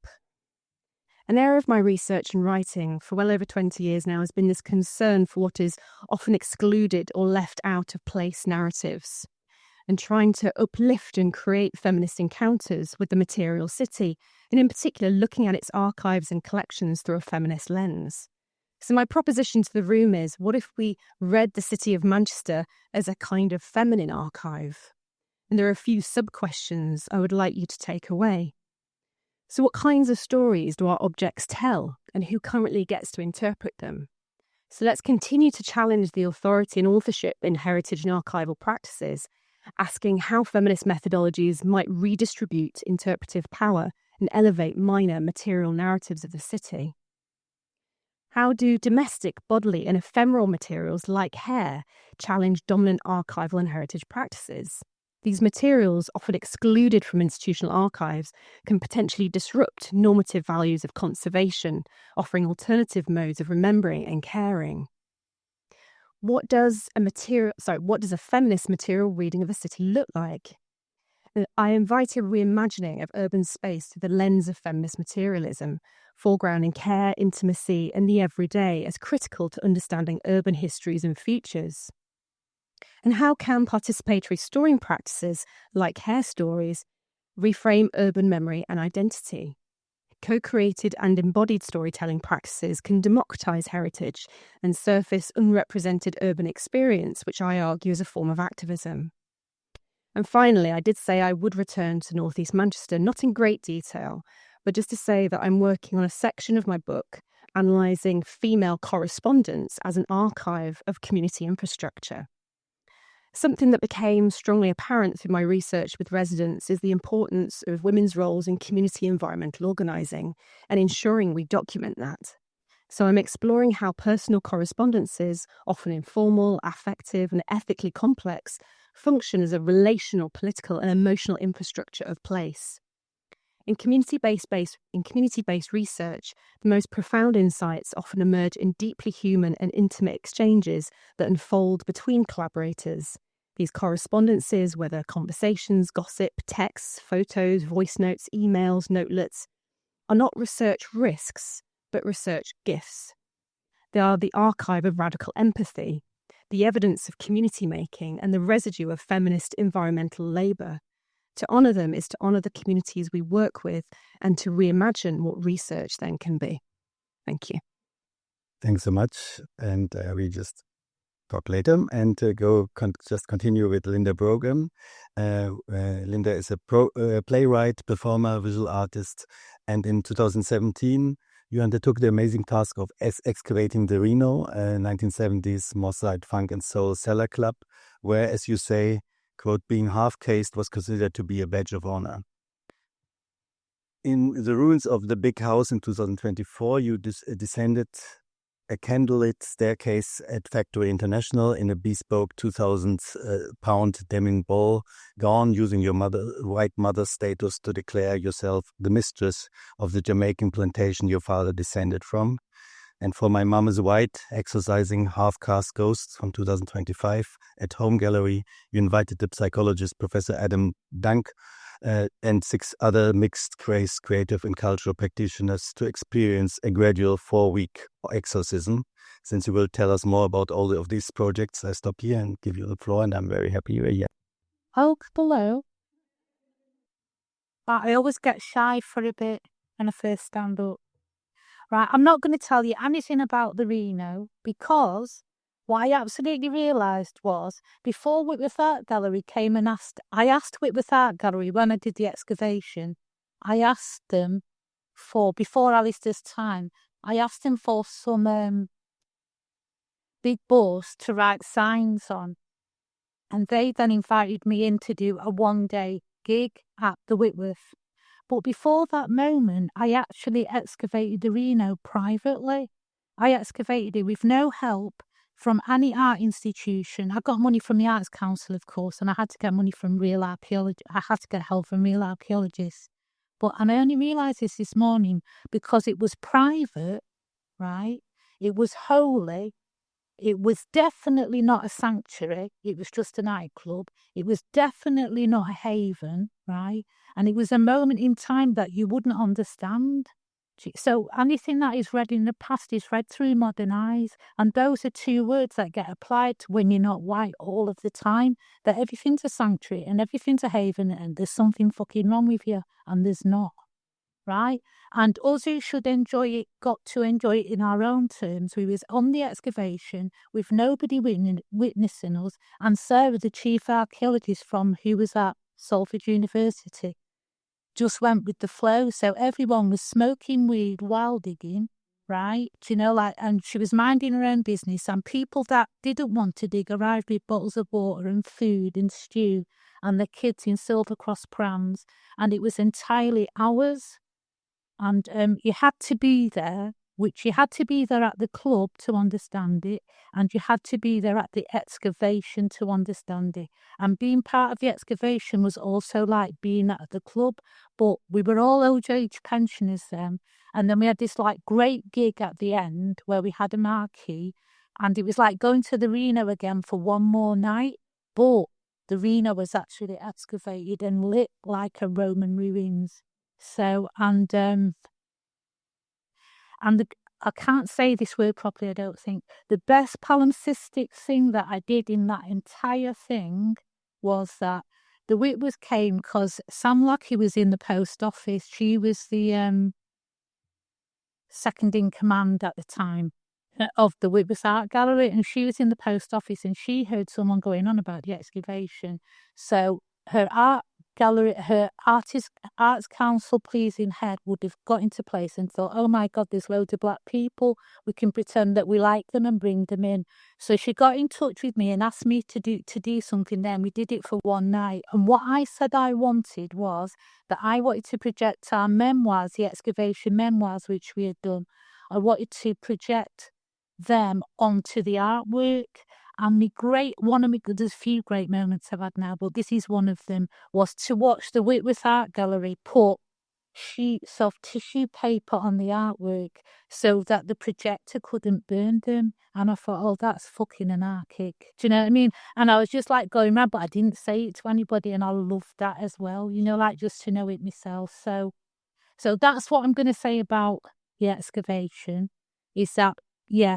B: An area of my research and writing for well over 20 years now has been this concern for what is often excluded or left out of place narratives, and trying to uplift and create feminist encounters with the material city, and in particular looking at its archives and collections through a feminist lens. So my proposition to the room is, what if we read the city of Manchester as a kind of feminine archive? And there are a few sub-questions I would like you to take away. So what kinds of stories do our objects tell, and who currently gets to interpret them? So let's continue to challenge the authority and authorship in heritage and archival practices, asking how feminist methodologies might redistribute interpretive power and elevate minor material narratives of the city. How do domestic, bodily, and ephemeral materials like hair challenge dominant archival and heritage practices? These materials, often excluded from institutional archives, can potentially disrupt normative values of conservation, offering alternative modes of remembering and caring. What does a feminist material reading of a city look like? I invite a reimagining of urban space through the lens of feminist materialism, foregrounding care, intimacy, and the everyday as critical to understanding urban histories and futures. And how can participatory storing practices, like hair stories, reframe urban memory and identity? Co-created and embodied storytelling practices can democratise heritage and surface unrepresented urban experience, which I argue is a form of activism. And finally, I did say I would return to North East Manchester, not in great detail, but just to say that I'm working on a section of my book analysing female correspondence as an archive of community infrastructure. Something that became strongly apparent through my research with residents is the importance of women's roles in community environmental organising and ensuring we document that. So I'm exploring how personal correspondences, often informal, affective and ethically complex, function as a relational, political and emotional infrastructure of place. In community-based research, the most profound insights often emerge in deeply human and intimate exchanges that unfold between collaborators. These correspondences, whether conversations, gossip, texts, photos, voice notes, emails, notelets, are not research risks, but research gifts. They are the archive of radical empathy, the evidence of community making, and the residue of feminist environmental labour. To honour them is to honour the communities we work with and to reimagine what research then can be. Thank you.
D: Thanks so much. And we just talk later and just continue with Linda Brogan. Linda is a playwright, performer, visual artist. And in 2017, you undertook the amazing task of excavating the Reno 1970s Mossite Funk and Soul Cellar Club, where, as you say, quote, being half-cased was considered to be a badge of honor. In the ruins of the big house in 2024, you descended a candlelit staircase at Factory International in a bespoke 2,000-pound Deming Ball gown, using your white mother status to declare yourself the mistress of the Jamaican plantation your father descended from. And For My Mom is White, exorcising half-caste ghosts from 2025 at Home Gallery, you invited the psychologist Professor Adam Dunk and 6 other mixed-race creative and cultural practitioners to experience a gradual 4-week exorcism. Since you will tell us more about all of these projects, I stop here and give you the floor, and I'm very happy you're here.
C: Oh, hello. I always get shy for a bit when I first stand up. Right, I'm not going to tell you anything about the Reno because what I absolutely realised was before Whitworth Art Gallery came and I asked Whitworth Art Gallery when I did the excavation, I asked them before Alistair's time, I asked them for some big boards to write signs on. And they then invited me in to do a 1-day gig at the Whitworth. But before that moment, I actually excavated the Reno privately. I excavated it with no help from any art institution. I got money from the Arts Council, of course, and I had to get money from real archaeologists. I had to get help from real archaeologists. And I only realised this morning because it was private, right? It was holy. It was definitely not a sanctuary. It was just a nightclub. It was definitely not a haven, right? And it was a moment in time that you wouldn't understand. So anything that is read in the past is read through modern eyes. And those are 2 words that get applied to when you're not white all of the time. That everything's a sanctuary and everything's a haven and there's something fucking wrong with you. And there's not. Right? And us who should enjoy it, got to enjoy it in our own terms. We was on the excavation with nobody witnessing us, and Sarah, the chief archaeologist who was at Salford University, just went with the flow. So everyone was smoking weed while digging, right? And she was minding her own business, and people that didn't want to dig arrived with bottles of water and food and stew, and the kids in silver cross prams, and it was entirely ours. And you had to be there, which you had to be there at the club to understand it, and you had to be there at the excavation to understand it. And being part of the excavation was also like being at the club, but we were all old age pensioners then. And then we had this like great gig at the end where we had a marquee, and it was like going to the Reno again for one more night, but the Reno was actually excavated and lit like a Roman ruins. So, I can't say this word properly, I don't think. The best palimpsestic thing that I did in that entire thing was that the Whitworth came because Sam Lockie was in the post office. She was the second in command at the time of the Whitworth Art Gallery, and she was in the post office and she heard someone going on about the excavation. So her art gallery, her arts council pleasing head would have got into place and thought, oh my God, there's loads of black people, we can pretend that we like them and bring them in. So she got in touch with me and asked me to do something then. We did it for one night, and what I said I wanted was that I wanted to project our memoirs, the excavation memoirs which we had done. I wanted to project them onto the artwork. And there's a few great moments I've had now, but this is one of them, was to watch the Whitworth Art Gallery put sheets of tissue paper on the artwork so that the projector couldn't burn them. And I thought, oh, that's fucking anarchic. Do you know what I mean? And I was just like going mad, but I didn't say it to anybody, and I loved that as well, like just to know it myself. So that's what I'm going to say about the excavation, is that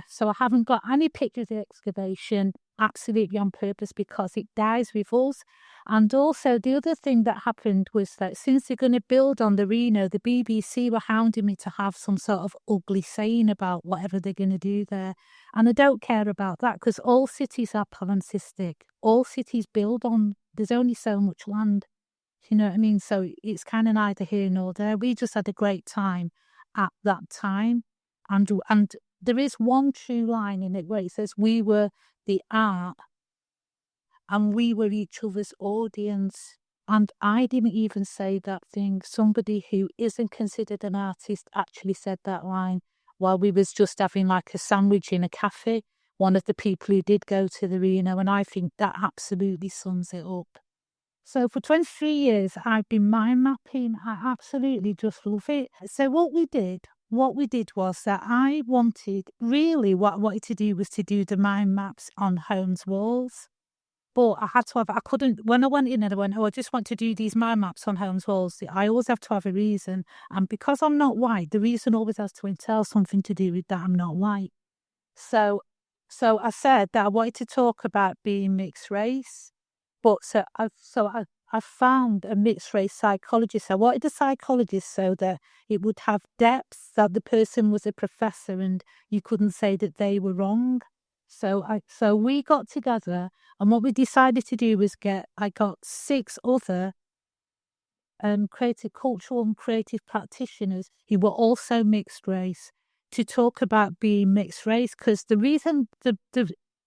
C: so I haven't got any pictures of the excavation, absolutely on purpose, because it dies with us. And also the other thing that happened was that since they're going to build on the Reno, the BBC were hounding me to have some sort of ugly saying about whatever they're going to do there. And I don't care about that, because all cities are palimpsestic. All cities build on, there's only so much land. You know what I mean? So it's kind of neither here nor there. We just had a great time at that time. And there is one true line in it where it says we were the art and we were each other's audience. And I didn't even say that thing. Somebody who isn't considered an artist actually said that line while we was just having like a sandwich in a cafe. One of the people who did go to the Reno, and I think that absolutely sums it up. So for 23 years, I've been mind mapping. I absolutely just love it. So what we did was that what I wanted to do was to do the mind maps on homes' walls. But I couldn't, when I went in and I went, I just want to do these mind maps on homes' walls. I always have to have a reason. And because I'm not white, the reason always has to entail something to do with that I'm not white. So I said that I wanted to talk about being mixed race. But I found a mixed race psychologist. I wanted a psychologist so that it would have depth, that the person was a professor and you couldn't say that they were wrong. So we got together, and what we decided to do was I got 6 other cultural and creative practitioners who were also mixed race to talk about being mixed race, because the reason, the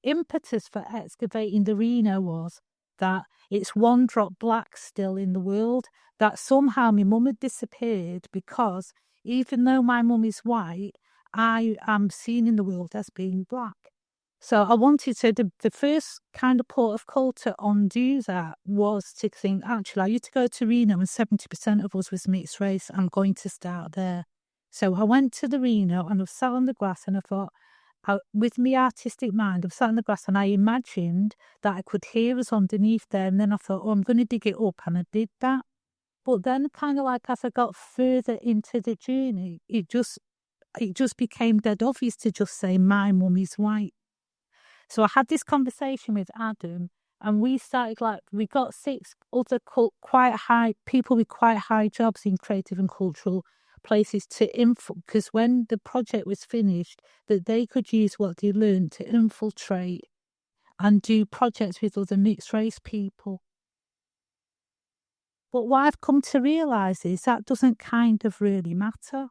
C: impetus for excavating the Reno was that it's one drop black still in the world, that somehow my mum had disappeared, because even though my mum is white, I am seen in the world as being black. So I wanted to, the first kind of port of call to undo that was to think, actually, I used to go to Reno and 70% of us was mixed race. I'm going to start there. So I went to the Reno and I sat on the grass and I thought, with my artistic mind, I sat on the grass and I imagined that I could hear us underneath there. And then I thought, I'm going to dig it up. And I did that. But then kind of like as I got further into the journey, it just became dead obvious to just say, my mum is white. So I had this conversation with Adam, and we started we got 6 other people with quite high jobs in creative and cultural places because when the project was finished, that they could use what they learned to infiltrate and do projects with other mixed race people. But what I've come to realise is that doesn't kind of really matter.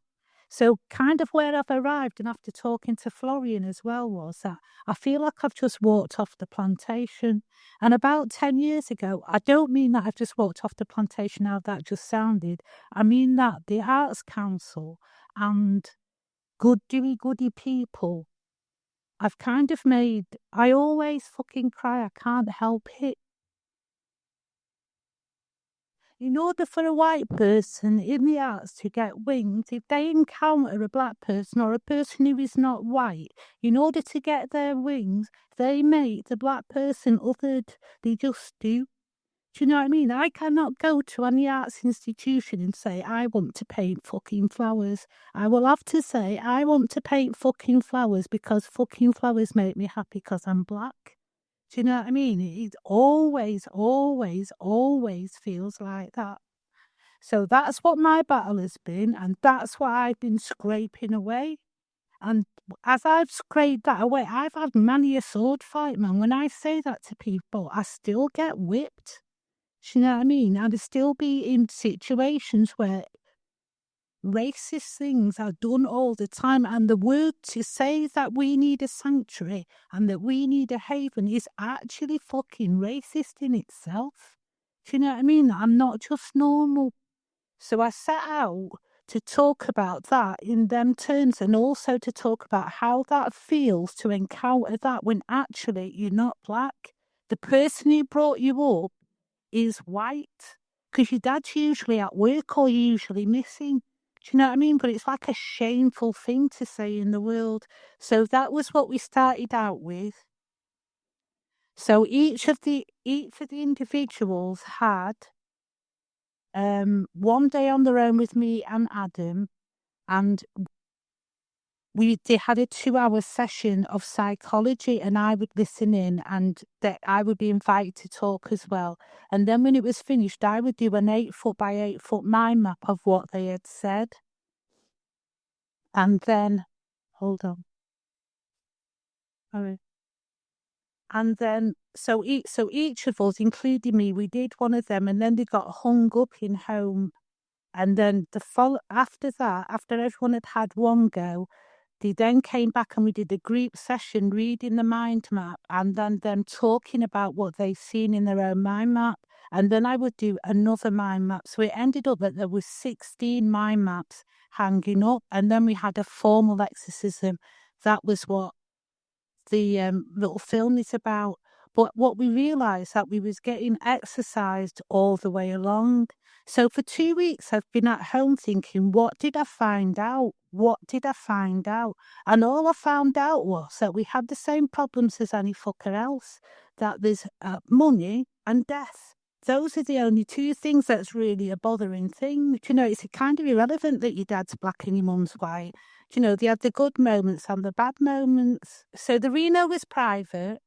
C: So kind of where I've arrived, and after talking to Florian as well, was that I feel like I've just walked off the plantation. And about 10 years ago, I don't mean that I've just walked off the plantation, how that just sounded. I mean that the Arts Council and goody people, I've kind of made, I always fucking cry, I can't help it. In order for a white person in the arts to get wings, if they encounter a black person or a person who is not white, in order to get their wings, they make the black person othered. They just do. Do you know what I mean? I cannot go to any arts institution and say, I want to paint fucking flowers. I will have to say, I want to paint fucking flowers because fucking flowers make me happy because I'm black. Do you know what I mean? It always feels like that. So that's what my battle has been, and that's what I've been scraping away. And as I've scraped that away, I've had many a sword fight, man. When I say that to people, I still get whipped. Do you know what I mean? I'd still be in situations where racist things are done all the time, and the word to say that we need a sanctuary and that we need a haven is actually fucking racist in itself. Do you know what I mean? I'm not just normal. So I set out to talk about that in them terms, and also to talk about how that feels to encounter that when actually you're not black. The person who brought you up is white, because your dad's usually at work or usually missing. Do you know what I mean? But it's like a shameful thing to say in the world. So that was what we started out with. So each of the individuals had one day on their own with me and Adam, and they had a 2-hour session of psychology, and I would listen in, and I would be invited to talk as well. And then when it was finished, I would do an 8-foot by 8-foot mind map of what they had said. And then, hold on. Sorry. And then, so each of us, including me, we did one of them, and then they got hung up in home. And then after that, after everyone had had one go, they then came back and we did a group session reading the mind map, and then them talking about what they've seen in their own mind map. And then I would do another mind map. So it ended up that there was 16 mind maps hanging up, and then we had a formal exorcism. That was what the little film is about. But what we realised that we was getting exercised all the way along. So for 2 weeks I've been at home thinking, what did I find out? What did I find out? And all I found out was that we had the same problems as any fucker else. That there's money and death. Those are the only two things that's really a bothering thing. You know, it's kind of irrelevant that your dad's black and your mum's white. You know, they had the good moments and the bad moments. So the Reno was private,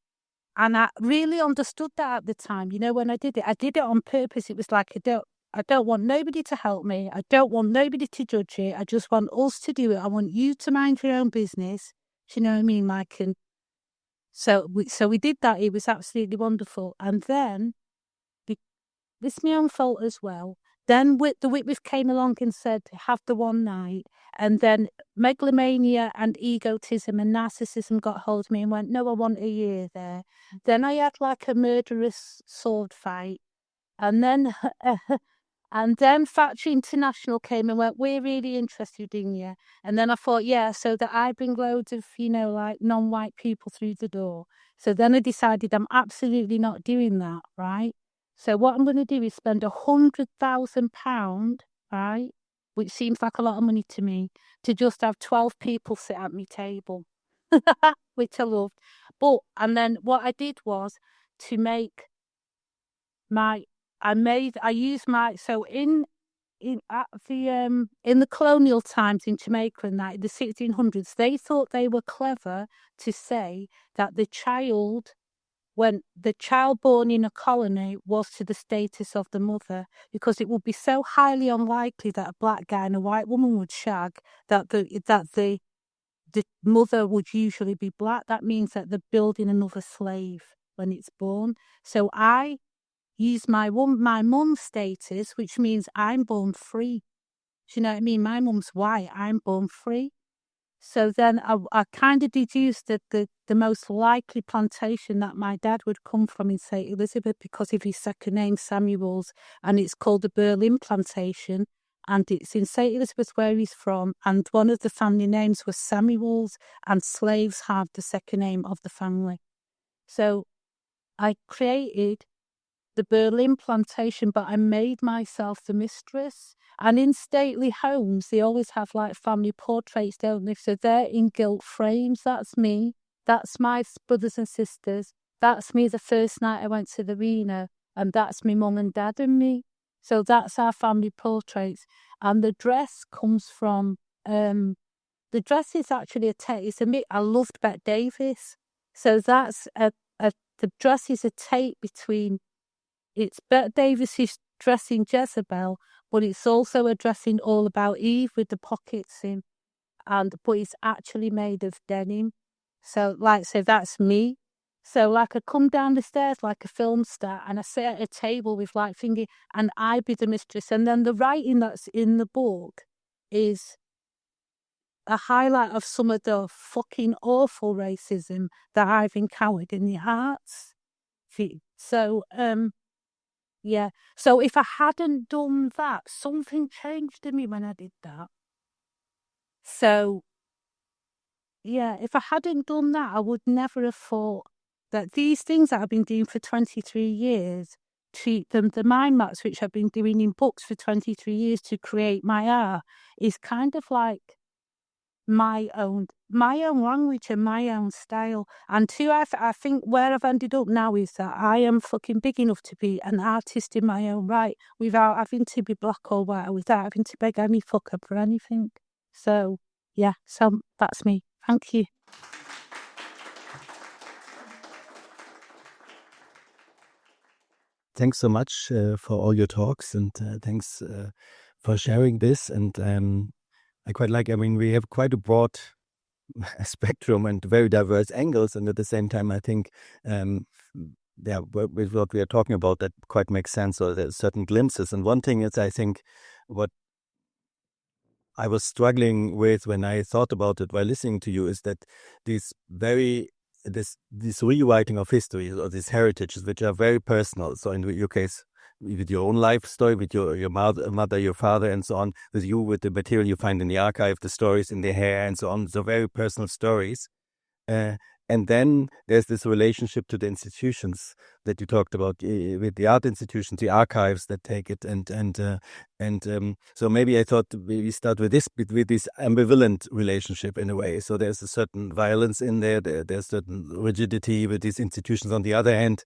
C: and I really understood that at the time. You know, when I did it on purpose. It was like, I don't want nobody to help me. I don't want nobody to judge it. I just want us to do it. I want you to mind your own business. Do you know what I mean, Mike? And so we did that. It was absolutely wonderful. And then, it's my own fault as well. Then the Whitworth came along and said, have the one night. And then megalomania and egotism and narcissism got hold of me and went, no, I want a year there. Then I had like a murderous sword fight. And then Factory International came and went, we're really interested in you. And then I thought, yeah, so that I bring loads of, you know, like non-white people through the door. So then I decided I'm absolutely not doing that, right? So what I'm going to do is spend £100,000, right, which seems like a lot of money to me, to just have 12 people sit at my table, which I loved. And then what I did was to make in the colonial times in Jamaica and that, in the 1600s, they thought they were clever to say that the child born in a colony was to the status of the mother, because it would be so highly unlikely that a black guy and a white woman would shag that the mother would usually be black. That means that they're building another slave when it's born. So I use my mum's status, which means I'm born free. Do you know what I mean? My mum's white, I'm born free. So then I kind of deduced that the most likely plantation that my dad would come from in St. Elizabeth, because of his second name, Samuels, and it's called the Berlin plantation. and it's in St. Elizabeth where he's from, and one of the family names was Samuels, and slaves have the second name of the family. So I created the Berlin plantation, but I made myself the mistress. And in stately homes, they always have like family portraits, don't they? So they're in gilt frames. That's me. That's my brothers and sisters. That's me the first night I went to the Reno. And that's me mum and dad and me. So that's our family portraits. And the dress comes from, the dress is actually I loved Bette Davis. So that's the dress is a tape between, it's Bette Davis's dressing Jezebel, but it's also a dressing all about Eve with the pockets in, but it's actually made of denim. So that's me. So like I come down the stairs like a film star, and I sit at a table with like thingy, and I be the mistress. And then the writing that's in the book is a highlight of some of the fucking awful racism that I've encountered in the arts. So yeah. So if I hadn't done that, something changed in me when I did that. So yeah, if I hadn't done that, I would never have thought that these things that I've been doing for 23 years, the mind maps which I've been doing in books for 23 years to create my art, is kind of like my own language and my own style. And two, I think where I've ended up now is that I am fucking big enough to be an artist in my own right without having to be black or white, or without having to beg any fucker for anything. So yeah, so that's me. Thank you.
D: Thanks so much for all your talks, and thanks for sharing this. And I quite like, we have quite a broad spectrum and very diverse angles. And at the same time, I think, with what we are talking about, that quite makes sense. Or there's certain glimpses. And one thing is, I think, what I was struggling with when I thought about it while listening to you is that this rewriting of history or these heritages, which are very personal. So in your case, with your own life story, with your mother, your father, and so on, with you, with the material you find in the archive, the stories in the hair, and so on. So very personal stories. And then there's this relationship to the institutions that you talked about, with the art institutions, the archives that take it, so maybe I thought we start with this ambivalent relationship in a way. So there's a certain violence in there. There's certain rigidity with these institutions. On the other hand,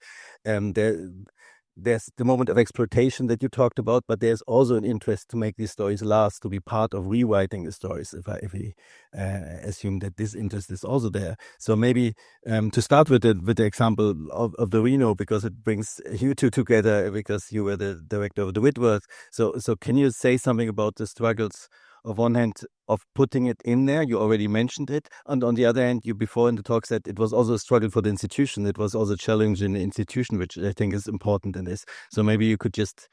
D: there's the moment of exploitation that you talked about, but there's also an interest to make these stories last, to be part of rewriting the stories, if we assume that this interest is also there. So maybe to start with the example of the Reno, because it brings you two together, because you were the director of the Whitworth. So can you say something about the struggles, of one hand, of putting it in there? You already mentioned it. And on the other hand, you before in the talk said it was also a struggle for the institution. It was also a challenge in the institution, which I think is important in this. So maybe you could just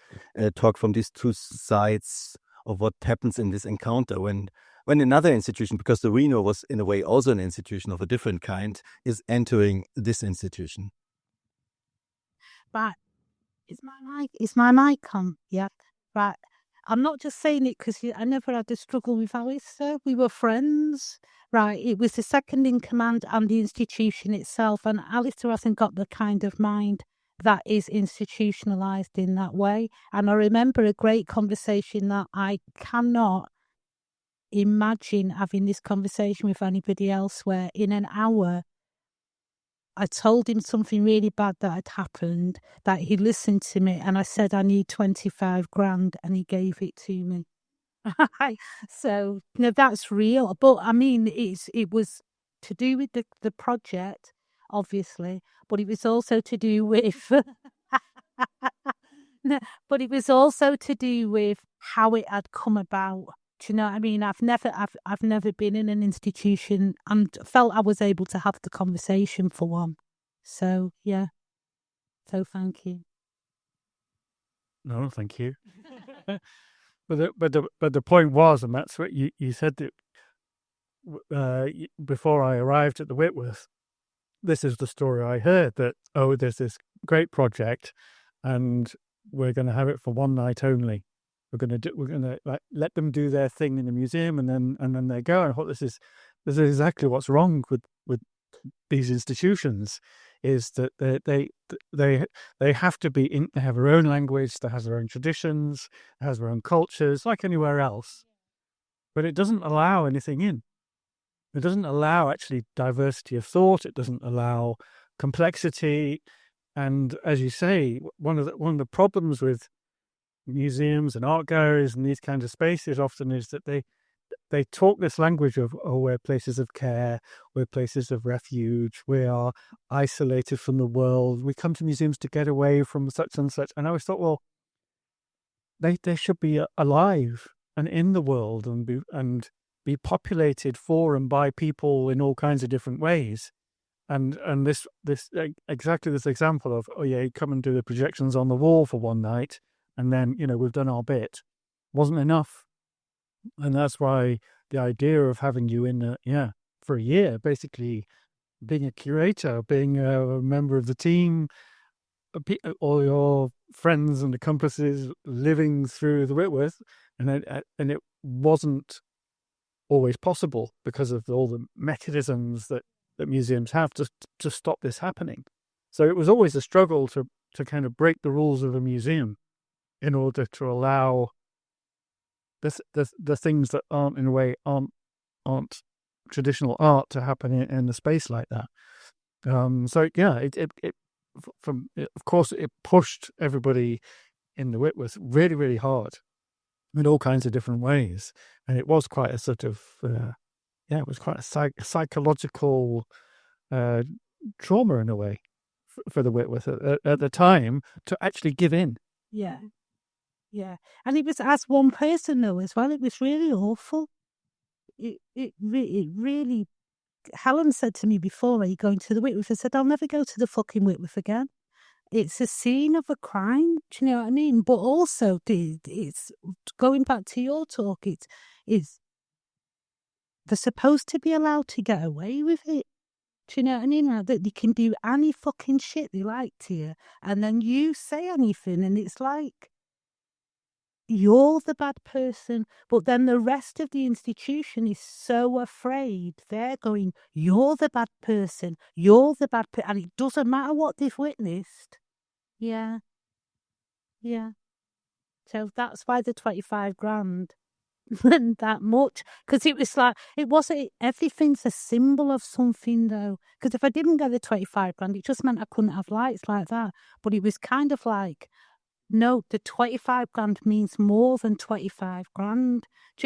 D: talk from these two sides of what happens in this encounter when another institution, because the Reno was in a way also an institution of a different kind, is entering this institution.
C: Right. Is my mic on? Yeah. Right. I'm not just saying it because I never had a struggle with Alistair. We were friends, right? It was the second in command and the institution itself. And Alistair hasn't got the kind of mind that is institutionalized in that way. And I remember a great conversation that I cannot imagine having this conversation with anybody else, where in an hour, I told him something really bad that had happened, that he listened to me, and I said, I need 25 grand, and he gave it to me. So, that's real. But I mean, it was to do with the project, obviously, but it was also to do with, but it was also to do with how it had come about. Do you know what I mean? I've never been in an institution and felt I was able to have the conversation for one. So yeah. So thank you.
A: No, thank you. But the point was, and that's what you said, that before I arrived at the Whitworth, this is the story I heard, that there's this great project, and we're going to have it for one night only. we're gonna like let them do their thing in the museum, and then they go. And I thought this is exactly what's wrong with these institutions, is that they have to be they have their own language, that has their own traditions, has their own cultures, like anywhere else, but it doesn't allow anything in. It doesn't allow actually diversity of thought. It doesn't allow complexity. And as you say, one of the problems with museums and art galleries and these kinds of spaces often is that they talk this language of, we're places of care, we're places of refuge, we are isolated from the world, we come to museums to get away from such and such. And I always thought, well, they should be alive and in the world and be populated for and by people in all kinds of different ways. And this exactly this example of, you come and do the projections on the wall for one night, and then we've done our bit, wasn't enough. And that's why the idea of having you in for a year, basically being a curator, being a member of the team, all your friends and accomplices living through the Whitworth, and it wasn't always possible because of all the mechanisms that museums have to stop this happening. So it was always a struggle to kind of break the rules of a museum in order to allow the things that aren't, in a way, aren't traditional art to happen in a space like that. Of course it pushed everybody in the Whitworth really, really hard in all kinds of different ways, and it was quite a sort of it was quite a psychological trauma in a way for the Whitworth at the time to actually give in.
C: Yeah. And it was, as one person though as well, it was really awful. It really, Helen said to me before, are you going to the Whitworth? I said, I'll never go to the fucking Whitworth again. It's a scene of a crime, do you know what I mean? But also, it's going back to your talk, it's they're supposed to be allowed to get away with it. Do you know what I mean? Like, that they can do any fucking shit they like to you, and then you say anything, and it's like you're the bad person. But then the rest of the institution is so afraid. They're going, you're the bad person, and it doesn't matter what they've witnessed. Yeah. So that's why the 25 grand wasn't that much, because it was like, it wasn't, everything's a symbol of something though. Because if I didn't get the 25 grand, it just meant I couldn't have lights like that. But it was kind of like, no, the 25 grand means more than 25 grand.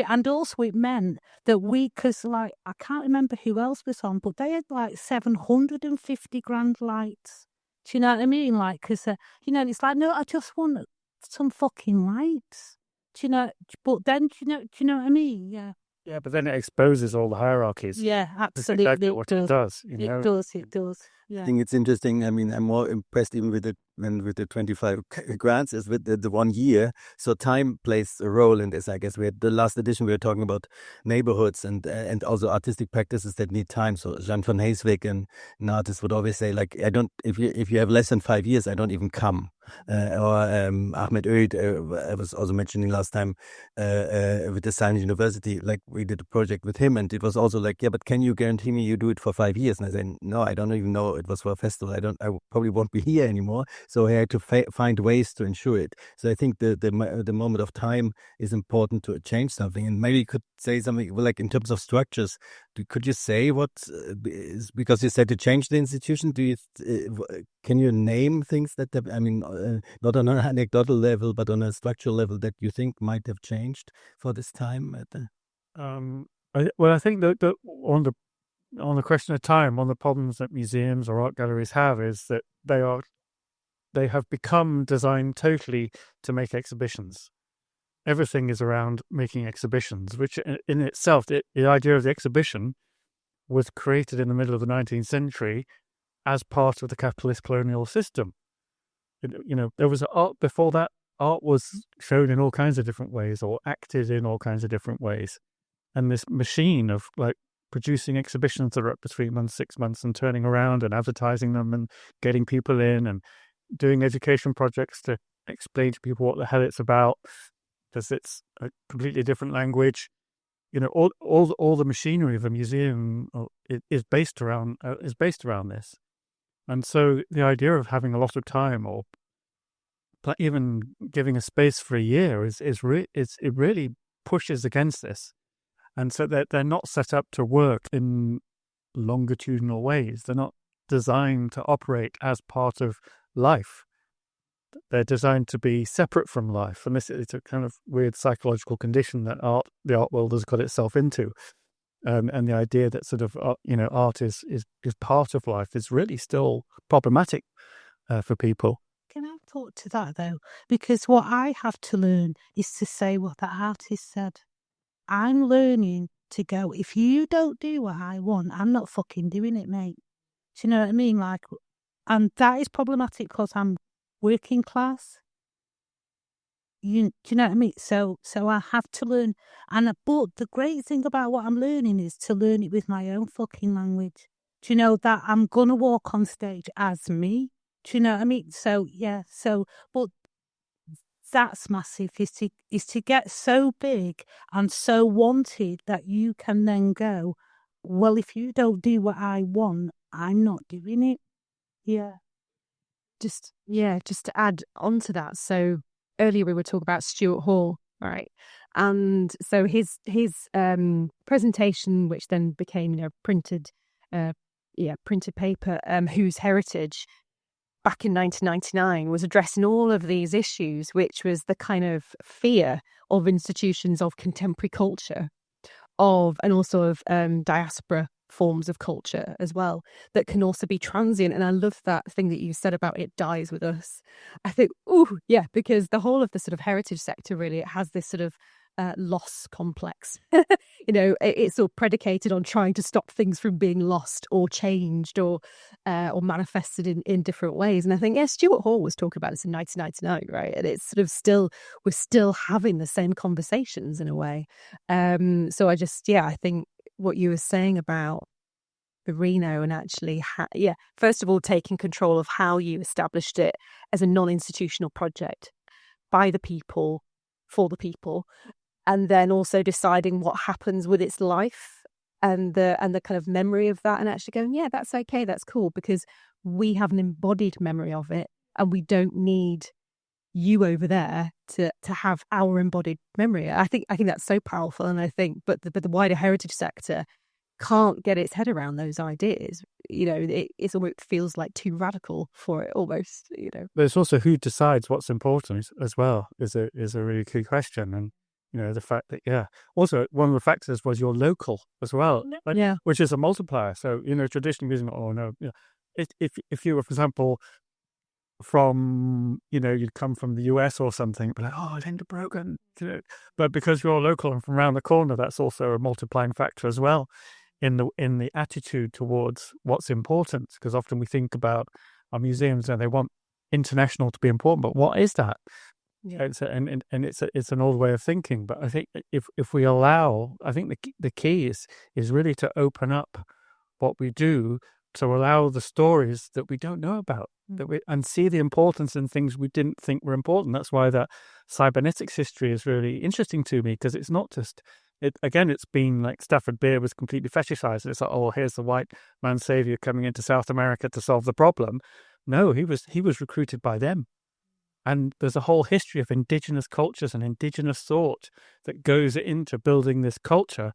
C: And also it meant that because like, I can't remember who else was on, but they had like 750 grand lights. Do you know what I mean? Like, because, it's like, no, I just want some fucking lights. Do you know? But then, do you know what I mean? Yeah.
A: Yeah, but then it exposes all the hierarchies.
C: Yeah, absolutely.
A: That's exactly what it does.
C: It does. Yeah.
D: I think it's interesting. I mean, I'm more impressed even with the 25 grants as with the 1 year. So time plays a role in this. I guess we had the last edition. We were talking about neighborhoods and also artistic practices that need time. So Jan van Heeswijk, an artist, would always say, like, if you have less than 5 years, I don't even come. Or Ahmed Oeid, I was also mentioning last time with the Science University, like we did a project with him, and it was also like, yeah, but can you guarantee me you do it for 5 years? And I said, no, I don't even know it was for a festival. I probably won't be here anymore. So I had to find ways to ensure it. So I think the moment of time is important to change something. And maybe you could say something like in terms of structures. Could you say what is, because you said to change the institution? Can you name things that I mean, not on an anecdotal level, but on a structural level that you think might have changed for this time?
A: I think that on the question of time, one of the problems that museums or art galleries have is that they have become designed totally to make exhibitions. Everything is around making exhibitions, which in itself, the idea of the exhibition was created in the middle of the 19th century as part of the capitalist colonial system. There was art before that. Art was shown in all kinds of different ways or acted in all kinds of different ways. And this machine of like producing exhibitions that are up to 3 months, 6 months, and turning around and advertising them and getting people in and doing education projects to explain to people what the hell it's about. because it's a completely different language. All the machinery of a museum is based around this. And so the idea of having a lot of time, or even giving a space for a year, it really pushes against this. And so they're not set up to work in longitudinal ways. They're not designed to operate as part of life. They're designed to be separate from life. And this is a kind of weird psychological condition that the art world has got itself into. And the idea that sort of, art is part of life is really still problematic for people.
C: Can I talk to that though? Because what I have to learn is to say what the artist said. I'm learning to go, if you don't do what I want, I'm not fucking doing it, mate. Do you know what I mean? Like, and that is problematic because I'm working class. Do you know what I mean? So I have to learn. But the great thing about what I'm learning is to learn it with my own fucking language. Do you know that I'm going to walk on stage as me? Do you know what I mean? So, yeah. But that's massive, is to get so big and so wanted that you can then go, well, if you don't do what I want, I'm not doing it. Yeah.
B: Just to add on to that. So earlier we were talking about Stuart Hall, right? And so his presentation, which then became printed paper, Whose Heritage, back in 1999, was addressing all of these issues, which was the kind of fear of institutions of contemporary culture, and also of diaspora forms of culture as well, that can also be transient. And I love that thing that you said about it dies with us. I think, because the whole of the sort of heritage sector, really, it has this sort of loss complex. It's all predicated on trying to stop things from being lost or changed or manifested in different ways. And I think, Stuart Hall was talking about this in 1999, right? And it's sort of we're still having the same conversations in a way. So I think what you were saying about the Reno, and actually, first of all, taking control of how you established it as a non-institutional project by the people, for the people, and then also deciding what happens with its life and the kind of memory of that, and actually going, that's okay, that's cool, because we have an embodied memory of it, and we don't need you over there to have our embodied memory. I think that's so powerful, and I think, but the wider heritage sector can't get its head around those ideas. It almost feels like too radical for it, almost.
A: There's also who decides what's important as well is a really key question, and the fact that also one of the factors was you're local as well, which is a multiplier. So traditionally, if you were, for example, from you'd come from the US or something, but like, I've been to Brogan, but because you're local and from around the corner, that's also a multiplying factor as well in the attitude towards what's important, because often we think about our museums and they want international to be important, but what is that? It's an old way of thinking. But I think if we allow, I think the key is really to open up what we do, to allow the stories that we don't know about, and see the importance in things we didn't think were important. That's why that cybernetics history is really interesting to me, because it's not just it's been like Stafford Beer was completely fetishized. It's like, here's the white man savior coming into South America to solve the problem. No, he was recruited by them. And there's a whole history of indigenous cultures and indigenous thought that goes into building this culture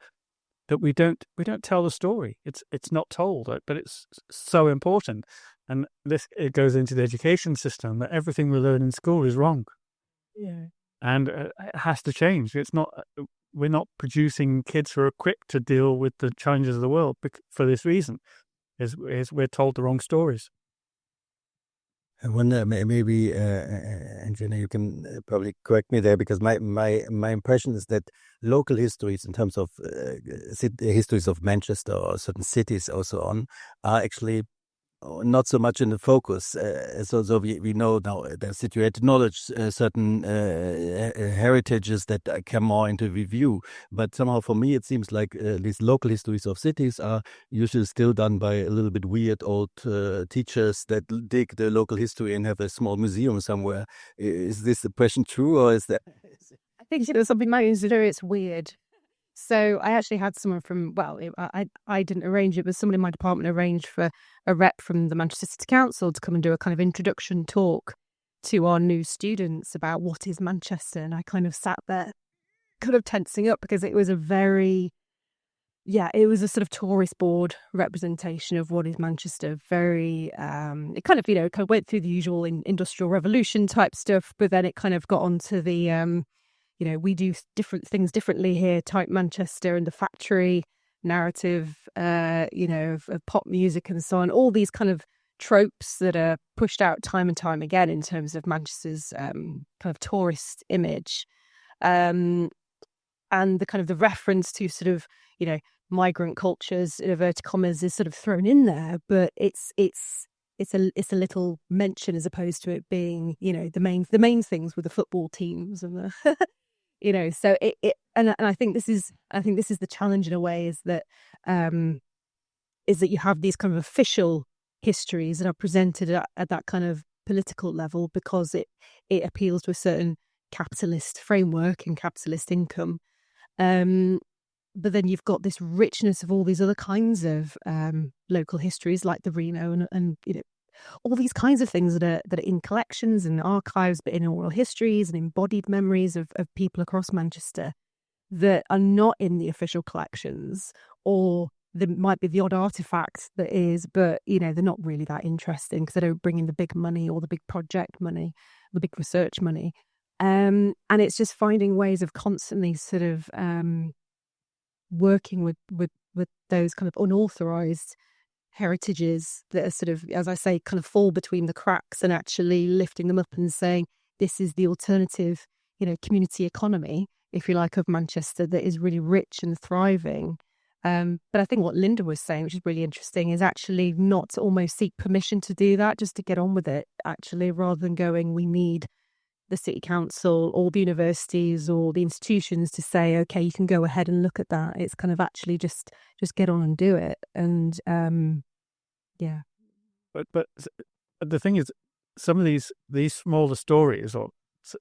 A: that we don't tell the story. It's not told, but it's so important. And it goes into the education system, that everything we learn in school is wrong.
C: Yeah.
A: And it has to change. We're not producing kids who are equipped to deal with the challenges of the world for this reason. Is we're told the wrong stories.
D: I wonder, maybe, and Jenna, you can probably correct me there, because my impression is that local histories, in terms of histories of Manchester or certain cities or so on, are actually not so much in the focus. So we know now there's situated knowledge, certain heritages that come more into review. But somehow for me, it seems like these local histories of cities are usually still done by a little bit weird old teachers that dig the local history and have a small museum somewhere. Is this impression true, or is that?
B: I think something Manchester, it's weird. So I actually had someone from, I didn't arrange it, but someone in my department arranged for a rep from the Manchester City Council to come and do a kind of introduction talk to our new students about what is Manchester. And I kind of sat there kind of tensing up because it was it was a sort of tourist board representation of what is Manchester. Very, it kind of went through the usual industrial revolution type stuff, but then it kind of got onto the, we do different things differently here, type Manchester and the factory narrative, of pop music and so on. All these kind of tropes that are pushed out time and time again in terms of Manchester's kind of tourist image. And the kind of the reference to sort of, migrant cultures, inverted commas, is sort of thrown in there, but it's a little mention as opposed to it being, the main things with the football teams and the so and I think this is the challenge in a way, is that you have these kind of official histories that are presented at that kind of political level because it appeals to a certain capitalist framework and capitalist income, but then you've got this richness of all these other kinds of local histories like the Reno and all these kinds of things that are in collections and archives, but in oral histories and embodied memories of people across Manchester that are not in the official collections, or there might be the odd artifact that is, but they're not really that interesting because they don't bring in the big money or the big project money, the big research money, and it's just finding ways of constantly sort of working with those kind of unauthorized heritages that are sort of, as I say, kind of fall between the cracks, and actually lifting them up and saying, this is the alternative, community economy, if you like, of Manchester that is really rich and thriving. But I think what Linda was saying, which is really interesting, is actually not to almost seek permission to do that, just to get on with it, actually, rather than going, we need the city council or the universities or the institutions to say, okay, you can go ahead and look at that. It's kind of actually just get on and do it. And yeah.
A: But the thing is, some of these smaller stories, or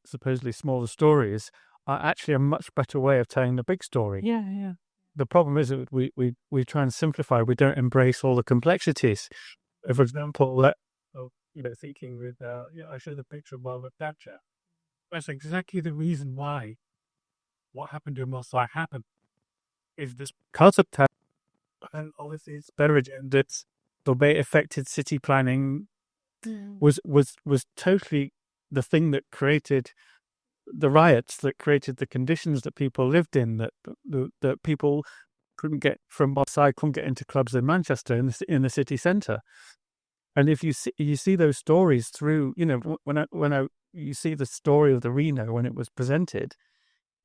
A: supposedly smaller stories, are actually a much better way of telling the big story.
C: Yeah.
A: The problem is that we try and simplify. We don't embrace all the complexities. For example, thinking with I showed the picture of Margaret Thatcher. That's exactly the reason why what happened to him most like happened. Is this because of Thatcher and obviously it's better agendas, the way it affected city planning was totally the thing that created the riots, that created the conditions that people lived in, that people couldn't get from outside, couldn't get into clubs in Manchester in the city centre. And if you see those stories through, when you see the story of the Reno when it was presented,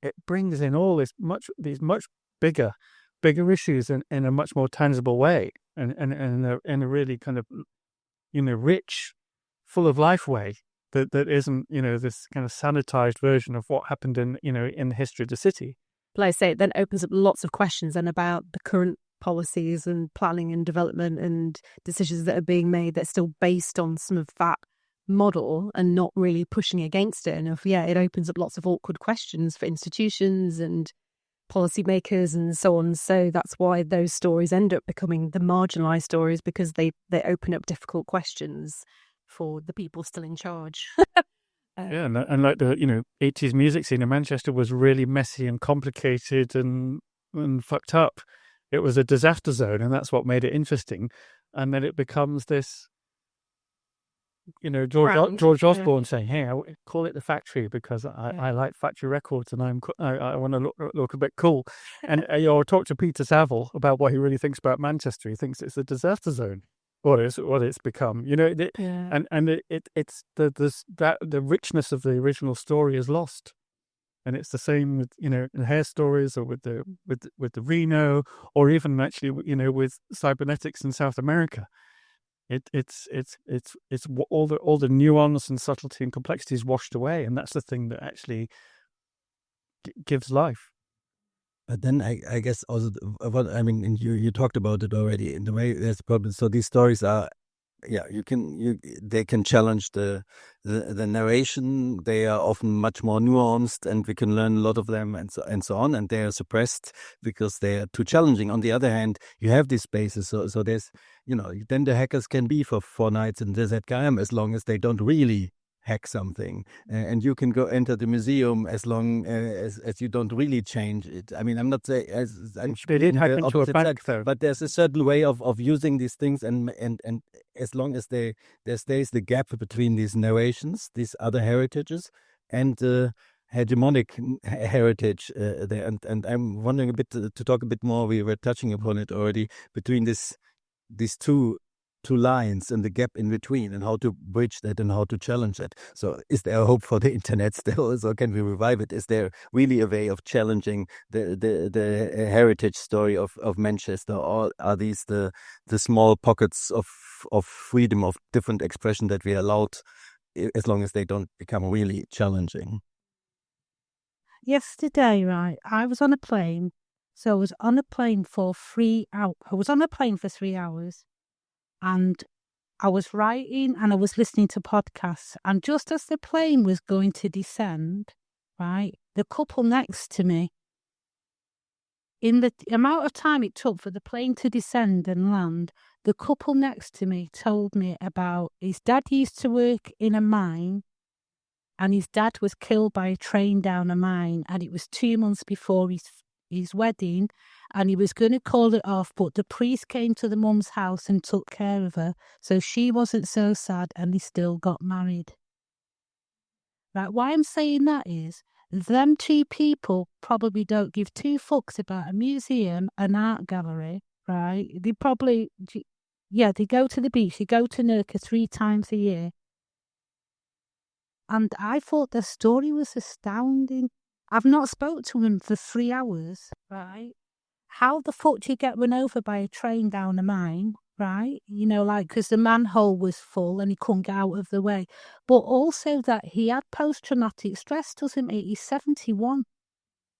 A: it brings in all these much bigger issues in a much more tangible way, and in a really kind of rich, full of life way that isn't this kind of sanitized version of what happened in the history of the city.
B: Like I say, it then opens up lots of questions then about the current policies and planning and development and decisions that are being made that's still based on some of that model and not really pushing against it enough. Yeah, it opens up lots of awkward questions for institutions and policymakers and so on. So that's why those stories end up becoming the marginalized stories, because they open up difficult questions for the people still in charge.
A: And like the 80s music scene in Manchester was really messy and complicated and fucked up. It was a disaster zone, and that's what made it interesting. And then it becomes this, George Osborne saying, "Hey, I call it the factory because I like factory records and I want to look a bit cool." And you'll talk to Peter Saville about what he really thinks about Manchester. He thinks it's a disaster zone. What it's become, and it's the richness of the original story is lost. And it's the same with in hair stories, or with the Reno, or even actually with cybernetics in South America. It's all the nuance and subtlety and complexity is washed away, and that's the thing that actually gives life.
D: But then I guess also and you talked about it already, in the way there's a problem. So these stories are they can challenge the narration. They are often much more nuanced, and we can learn a lot of them, and so on. And they are suppressed because they are too challenging. On the other hand, you have these spaces, so there's then the hackers can be for 4 nights in ZKM as long as they don't really hack something, and you can go enter the museum as long as you don't really change it. I mean, I'm not saying I'm
A: They did hack into a bank, though.
D: but there's a certain way of using these things, and as long as there stays the gap between these narrations, these other heritages, and hegemonic heritage there. And I'm wondering a bit to talk a bit more. We were touching upon it already, between these two lines and the gap in between, and how to bridge that and how to challenge it. So is there a hope for the internet still? So can we revive it? Is there really a way of challenging the heritage story of Manchester, or are these the small pockets of freedom, of different expression that we are allowed, as long as they don't become really challenging?
C: Yesterday, right, I was on a plane. So I was on a plane for 3 hours. I was on a plane for 3 hours. And I was writing and I was listening to podcasts. And just as the plane was going to descend, right, the couple next to me, in the amount of time it took for the plane to descend and land, the couple next to me told me about his dad used to work in a mine, and his dad was killed by a train down a mine, and it was 2 months before his wedding, and he was going to call it off, but the priest came to the mum's house and took care of her, so she wasn't so sad, and they still got married. Right, why I'm saying that is, them 2 people probably don't give 2 fucks about a museum, an art gallery, right? They probably, they go to the beach, they go to Nurka 3 times a year. And I thought the story was astounding. I've not spoke to him for 3 hours, right? How the fuck do you get run over by a train down a mine, right? Because the manhole was full and he couldn't get out of the way. But also that he had post-traumatic stress, doesn't he? He's 71,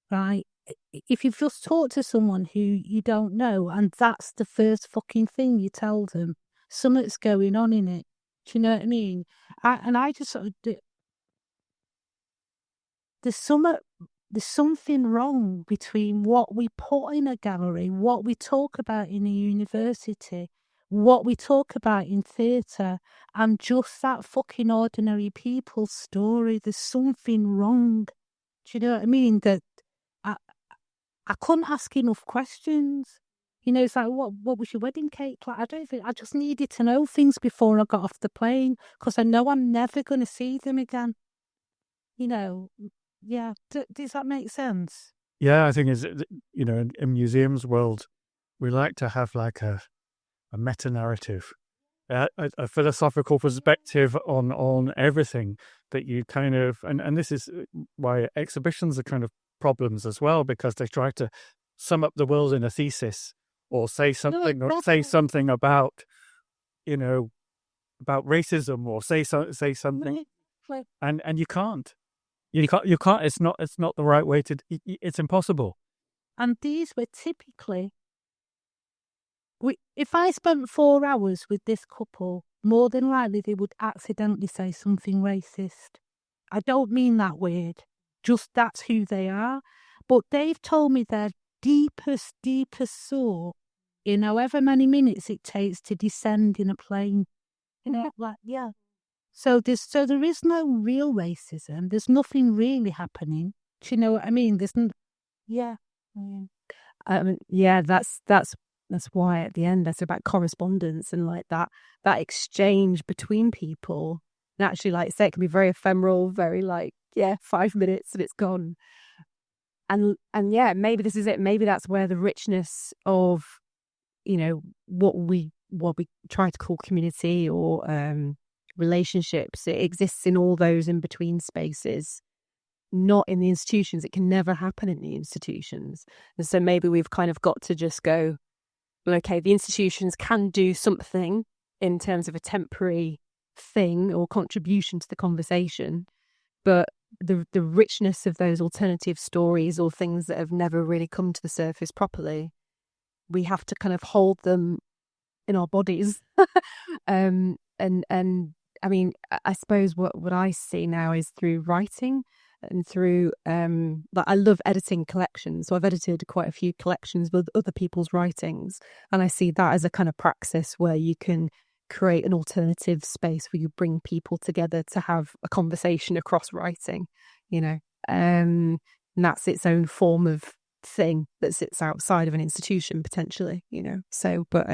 C: right? If you've just talked to someone who you don't know, and that's the first fucking thing you tell them, something's going on in it. Do you know what I mean? I just sort of... There's something wrong between what we put in a gallery, what we talk about in a university, what we talk about in theatre, and just that fucking ordinary people's story. There's something wrong. Do you know what I mean? That I couldn't ask enough questions. It's like, what was your wedding cake like? I just needed to know things before I got off the plane, because I know I'm never going to see them again. Yeah, does that make sense?
A: Yeah, I think in museums world, we like to have like a meta narrative, a philosophical perspective on everything that you kind of, and this is why exhibitions are kind of problems as well, because they try to sum up the world in a thesis, or say something, about about racism, or say something, and you can't. You can't. It's not the right way to. It's impossible.
C: And these were typically. If I spent 4 hours with this couple, more than likely they would accidentally say something racist. I don't mean that weird. Just that's who they are. But they've told me their deepest thought in however many minutes it takes to descend in a plane. Yeah. So there is no real racism. There's nothing really happening. Do you know what I mean? There's yeah.
B: That's why at the end that's about correspondence and like that exchange between people. And actually, like say, it can be very ephemeral, very 5 minutes and it's gone. And yeah, maybe this is it. Maybe that's where the richness of what we try to call community or relationships, it exists in all those in between spaces, not in the institutions. It can never happen in the institutions. And so maybe we've kind of got to just go, okay, the institutions can do something in terms of a temporary thing or contribution to the conversation, but the richness of those alternative stories or things that have never really come to the surface properly, we have to kind of hold them in our bodies. And I mean, I suppose what I see now is through writing and through like I love editing collections. So I've edited quite a few collections with other people's writings, and I see that as a kind of praxis where you can create an alternative space where you bring people together to have a conversation across writing, and that's its own form of thing that sits outside of an institution potentially, So, but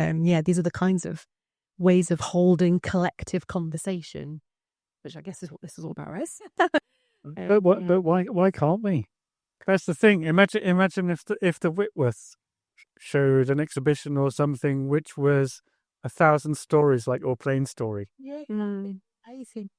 B: these are the kinds of ways of holding collective conversation, which I guess is what this is all about, right?
A: But why can't we? That's the thing. Imagine if the Whitworth showed an exhibition or something which was 1,000 stories like Or Plain Story.
C: Yeah, amazing.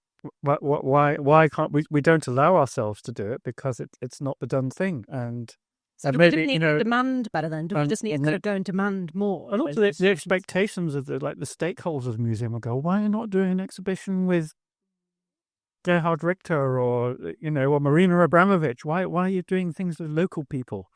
A: Why can't we don't allow ourselves to do it because it's not the done thing, and
B: maybe need to demand better then. We just need to go and demand more.
A: And also the expectations of the stakeholders of the museum will go, why are you not doing an exhibition with Gerhard Richter or Marina Abramovich? Why are you doing things with local people?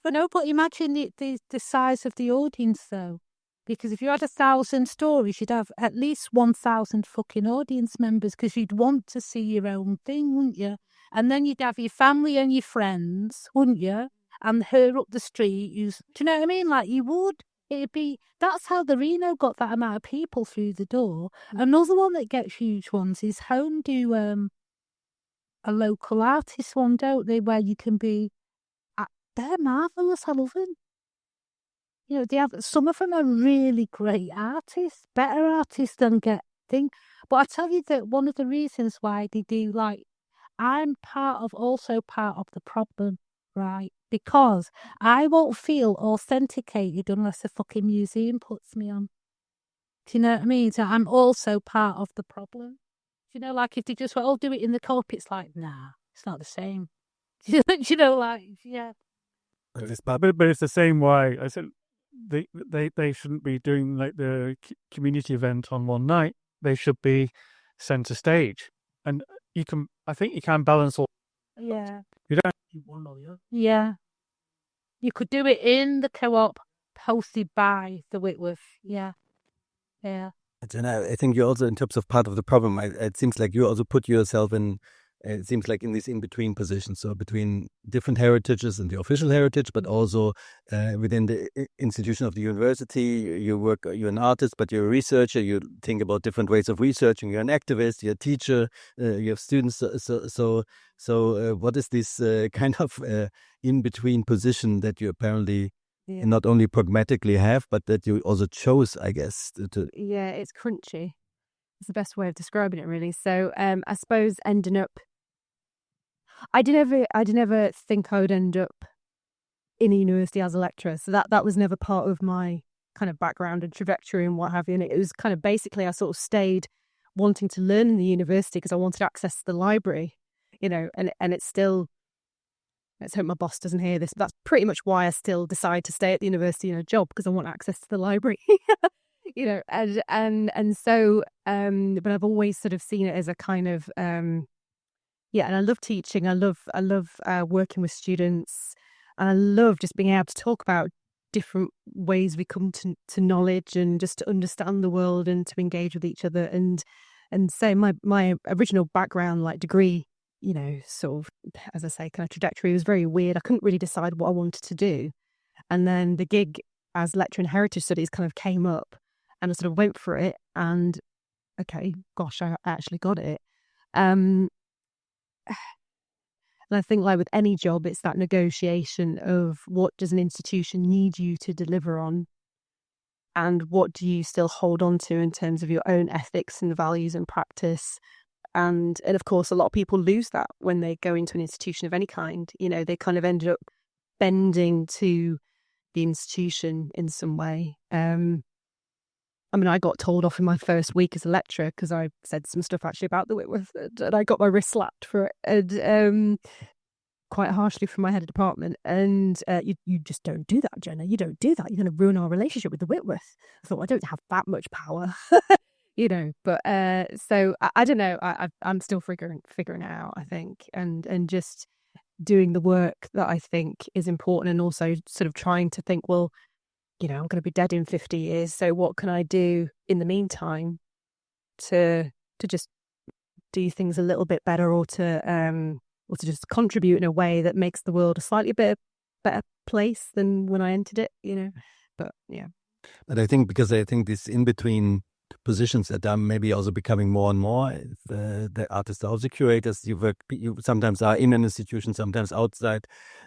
C: No, but imagine the size of the audience though. Because if you had 1,000 stories, you'd have at least 1,000 fucking audience members because you'd want to see your own thing, wouldn't you? And then you'd have your family and your friends, wouldn't you? And her up the street. Do you know what I mean? Like you would. That's how the Reno got that amount of people through the door. Another one that gets huge ones is Home do a local artist one, don't they? Where you can be, they're marvellous. I love them. They have, some of them are really great artists, better artists than thing. But I tell you that one of the reasons why they do, I'm also part of the problem, right? Because I won't feel authenticated unless a fucking museum puts me on. Do you know what I mean? So I'm also part of the problem. If they just went, do it in the co-op, it's like, nah, it's not the same. Yeah.
A: But it's the same way. I said, they shouldn't be doing the community event on one night. They should be centre stage, and I think you can balance all.
C: Yeah.
A: You don't.
C: Yeah. You could do it in the co-op, hosted by the Whitworth. Yeah. Yeah.
D: Jenna, I think you're also in terms of part of the problem. It seems like you also put yourself in. It seems like in these in-between positions, so between different heritages and the official heritage, but also within the institution of the university, you're an artist, but you're a researcher, you think about different ways of researching, you're an activist, you're a teacher, you have students. So what is this kind of in-between position that you apparently not only pragmatically have, but that you also chose, I guess?
B: Yeah, it's crunchy. It's the best way of describing it, really. So I suppose ending up, I didn't ever think I would end up in a university as a lecturer. So that was never part of my kind of background and trajectory and what have you. And it was kind of basically I sort of stayed wanting to learn in the university because I wanted access to the library, and it's still, let's hope my boss doesn't hear this, but that's pretty much why I still decide to stay at the university in a job, because I want access to the library. And so, but I've always sort of seen it as a kind of, and I love teaching. I love working with students, and I love just being able to talk about different ways we come to knowledge and just to understand the world and to engage with each other. And so my original background, degree, sort of, as I say, kind of trajectory was very weird. I couldn't really decide what I wanted to do. And then the gig as lecturer in heritage studies kind of came up. And I sort of went for it, and okay, gosh, I actually got it. And I think, with any job, it's that negotiation of what does an institution need you to deliver on, and what do you still hold on to in terms of your own ethics and values and practice. And of course, a lot of people lose that when they go into an institution of any kind. They kind of ended up bending to the institution in some way. I got told off in my first week as a lecturer because I said some stuff actually about the Whitworth, and I got my wrist slapped for it, and quite harshly from my head of department. And you just don't do that, Jenna. You don't do that. You're going to ruin our relationship with the Whitworth. I thought, I don't have that much power, But so I don't know. I'm still figuring it out, I think, and just doing the work that I think is important, and also sort of trying to think, well, I'm going to be dead in 50 years. So what can I do in the meantime to just do things a little bit better, or to just contribute in a way that makes the world a slightly better place than when I entered it, But yeah.
D: But I think this in between positions that are maybe also becoming more and more, the artists are also curators. You sometimes are in an institution, sometimes outside.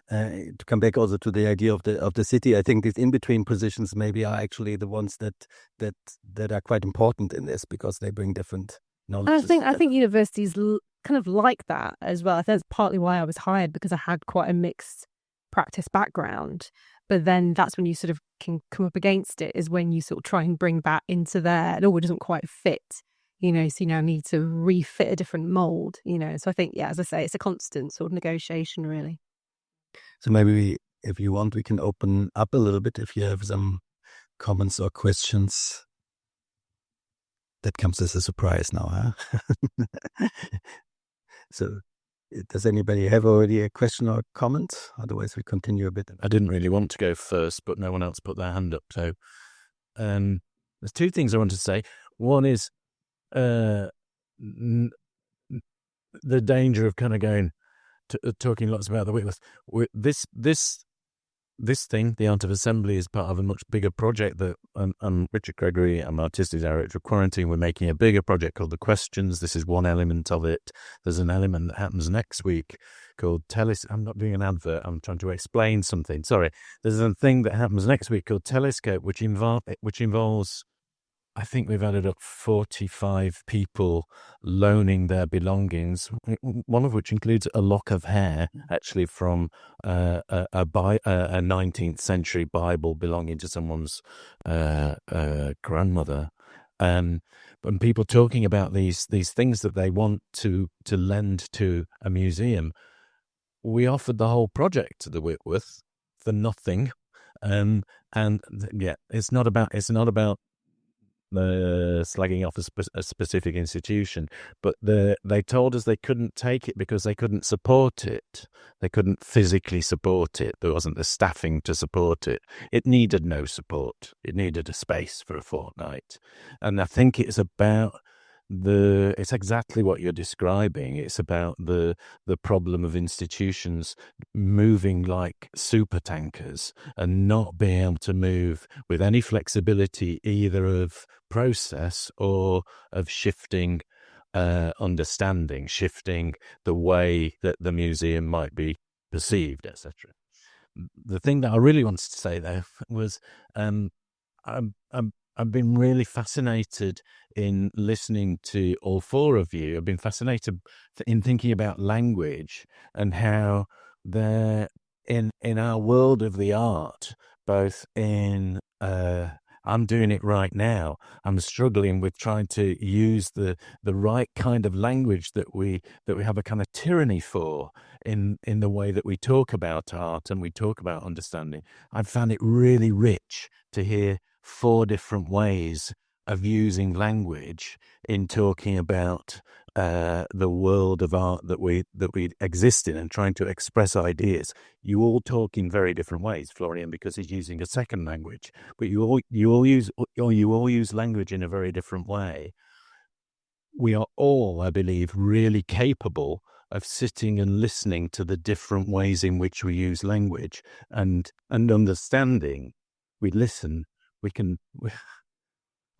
D: To come back also to the idea of the city, I think these in between positions maybe are actually the ones that are quite important in this, because they bring different knowledge.
B: I think universities kind of like that as well. I think that's partly why I was hired, because I had quite a mixed practice background. But then that's when you sort of can come up against it, is when you sort of try and bring that into there. It doesn't quite fit, so you now need to refit a different mold, So I think, yeah, as I say, it's a constant sort of negotiation, really.
D: So maybe if you want, we can open up a little bit if you have some comments or questions. That comes as a surprise now, huh? So does anybody have already a question or comment? Otherwise, we continue a bit.
E: I didn't really want to go first, but no one else put their hand up. So there's two things I want to say. One is the danger of kind of going talking lots about the witness. This thing, the Art of Assembly, is part of a much bigger project that Richard Gregory, I'm artistic director of Quarantine, we're making a bigger project called The Questions. This is one element of it. There's an element that happens next week called I'm not doing an advert, I'm trying to explain something. Sorry. There's a thing that happens next week called Telescope, which involves, I think we've added up 45 people loaning their belongings, one of which includes a lock of hair, actually from a 19th century Bible belonging to someone's grandmother. And people talking about these things that they want to lend to a museum. We offered the whole project to the Whitworth for nothing, and yeah, it's not about slagging off a specific institution, but they told us they couldn't take it because they couldn't support it. They couldn't physically support it. There wasn't the staffing to support it. It needed no support. It needed a space for a fortnight. And I think it's exactly what you're describing. It's about the problem of institutions moving like super tankers and not being able to move with any flexibility, either of process or of shifting understanding, shifting the way that the museum might be perceived, etc. The thing that I really wanted to say, though, was I've been really fascinated in listening to all four of you. I've been fascinated in thinking about language and how they're in our world of the art, both in I'm doing it right now. I'm struggling with trying to use the right kind of language that we have a kind of tyranny for in the way that we talk about art and we talk about understanding. I found it really rich to hear 4 different ways of using language in talking about the world of art that we exist in and trying to express ideas. You all talk in very different ways, Florian, because he's using a second language, but you all use language in a very different way. We are all, I believe, really capable of sitting and listening to the different ways in which we use language and understanding. We listen.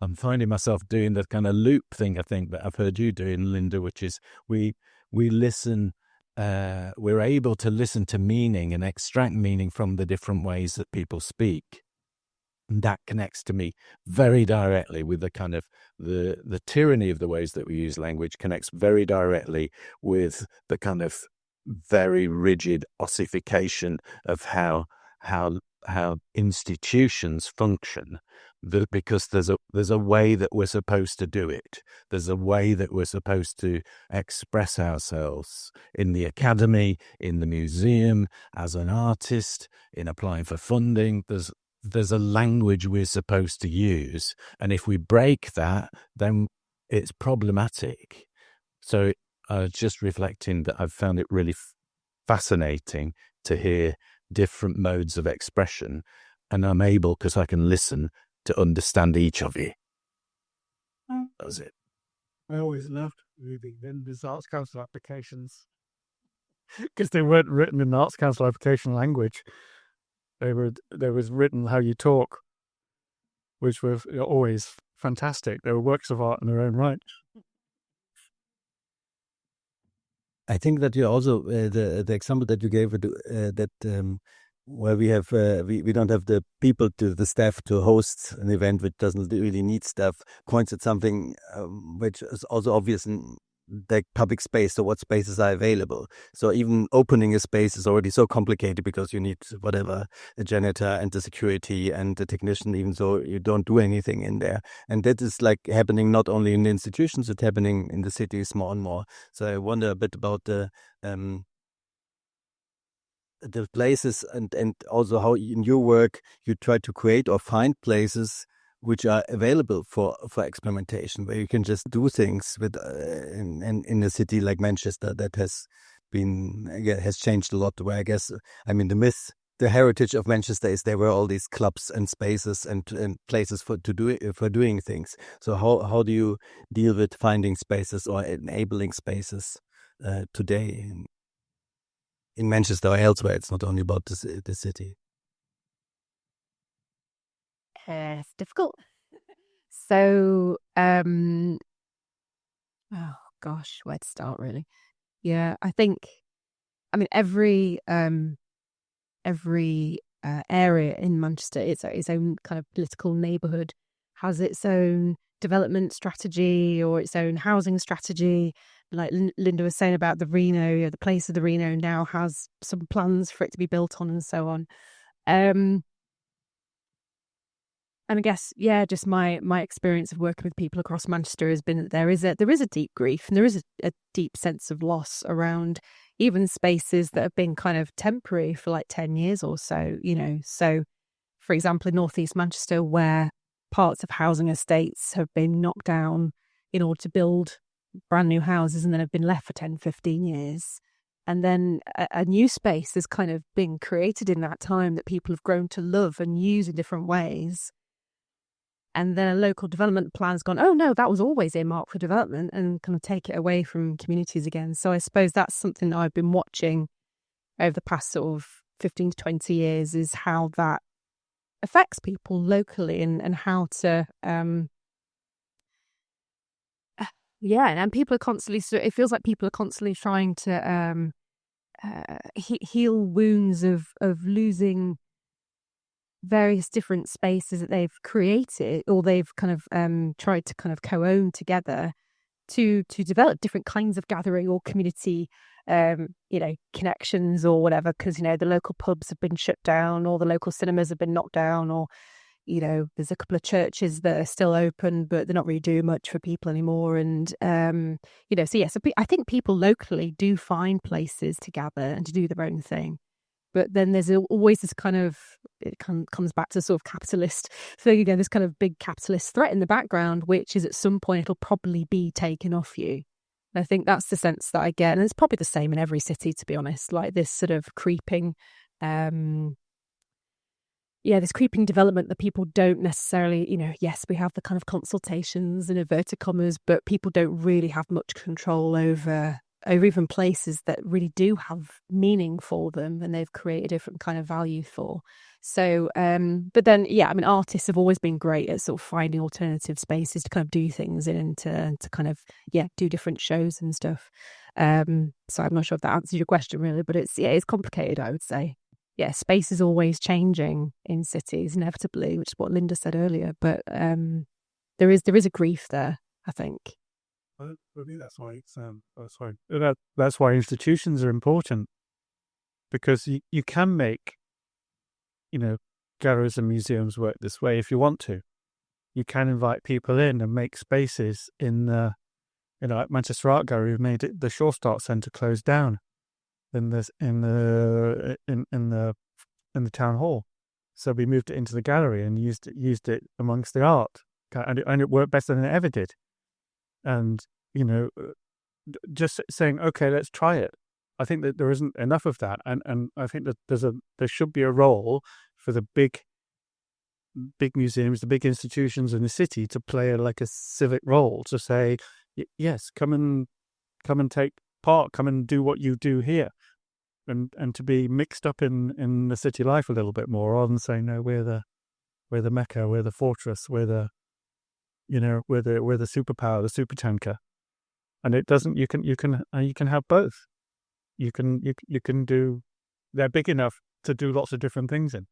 E: I'm finding myself doing the kind of loop thing, I think, that I've heard you doing, Linda, which is we listen, we're able to listen to meaning and extract meaning from the different ways that people speak. And that connects to me very directly with the kind of the tyranny of the ways that we use language, connects very directly with the kind of very rigid ossification of how institutions function, because there's a way that we're supposed to do it. There's a way that we're supposed to express ourselves in the academy, in the museum, as an artist, in applying for funding. There's a language we're supposed to use, and if we break that, then it's problematic. So I was just reflecting that I've found it really fascinating to hear different modes of expression, and I'm able, because I can listen, to understand each of you. That was it.
A: I always loved reading Linda's Arts Council applications because they weren't written in the Arts Council application language. They was written how you talk, which were always fantastic. They were works of art in their own right.
D: I think that you also the example that you gave where we have we don't have the people the staff to host an event which doesn't really need staff points at something which is also obvious in the public space. So what spaces are available? So even opening a space is already so complicated because you need whatever, a janitor and the security and the technician, even though you don't do anything in there. And that is like happening not only in the institutions, it's happening in the cities more and more. So I wonder a bit about the places and also how in your work you try to create or find places which are available for experimentation, where you can just do things with in a city like Manchester that has changed a lot. Where I guess, I mean, the heritage of Manchester is there were all these clubs and spaces and places for doing things. So how do you deal with finding spaces or enabling spaces today in Manchester or elsewhere? It's not only about the city.
B: It's difficult. So, oh gosh, where to start really? Yeah, I think, I mean, every area in Manchester, its own kind of political neighbourhood, has its own development strategy or its own housing strategy. Like Linda was saying about the Reno, the place of the Reno now has some plans for it to be built on and so on. And I guess, yeah, just my experience of working with people across Manchester has been that there is a deep grief and there is a deep sense of loss around even spaces that have been kind of temporary for like 10 years or so, you know. So, for example, in northeast Manchester, where parts of housing estates have been knocked down in order to build brand new houses and then have been left for 10, 15 years. And then a new space has kind of been created in that time that people have grown to love and use in different ways. And then a local development plan's gone, oh no, that was always earmarked for development, and kind of take it away from communities again. So I suppose that's something that I've been watching over the past sort of 15 to 20 years, is how that affects people locally and how to, and people are constantly, it feels like people are constantly trying to heal wounds of losing various different spaces that they've created or they've kind of tried to kind of co-own together to develop different kinds of gathering or community connections or whatever, because the local pubs have been shut down or the local cinemas have been knocked down, or there's a couple of churches that are still open but they're not really doing much for people anymore. And so I think people locally do find places to gather and to do their own thing. But then there's always this kind of, comes back to sort of capitalist thing, this kind of big capitalist threat in the background, which is at some point it'll probably be taken off you. And I think that's the sense that I get. And it's probably the same in every city, to be honest, like this sort of creeping, this creeping development that people don't necessarily, yes, we have the kind of consultations in inverted commas, but people don't really have much control over even places that really do have meaning for them and they've created a different kind of value for. So, but then, artists have always been great at sort of finding alternative spaces to kind of do things in and to kind of, do different shows and stuff. So I'm not sure if that answers your question really, but it's complicated, I would say. Yeah, space is always changing in cities, inevitably, which is what Linda said earlier. But there is a grief there, I think.
A: I think that's why that's why institutions are important, because you can make, galleries and museums work this way if you want to. You can invite people in and make spaces in the, like Manchester Art Gallery made the Shore Start Centre closed down in the town hall, so we moved it into the gallery and used it amongst the art, and it worked better than it ever did. And just saying, okay, let's try it. I think that there isn't enough of that, and I think that there should be a role for the big big museums, the big institutions in the city to play like a civic role, to say, yes, come and take part, come and do what you do here, and to be mixed up in the city life a little bit more, rather than saying, no, we're the Mecca, we're the fortress, we're the superpower, the super tanker. And it doesn't. You can have both. You can do. They're big enough to do lots of different things in.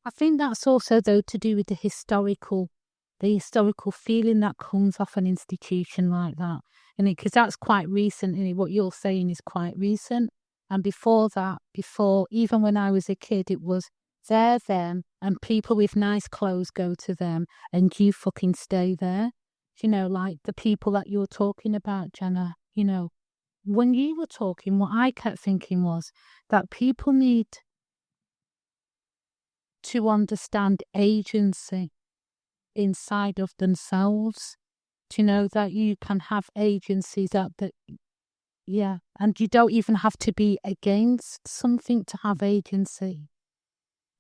C: I think that's also, though, to do with the historical feeling that comes off an institution like that, and because that's quite recent. What you're saying is quite recent, and before that, even when I was a kid, it was they're them, and people with nice clothes go to them, and you fucking stay there. Like the people that you're talking about, Jenna. When you were talking, what I kept thinking was that people need to understand agency inside of themselves, to know that you can have agencies and you don't even have to be against something to have agency.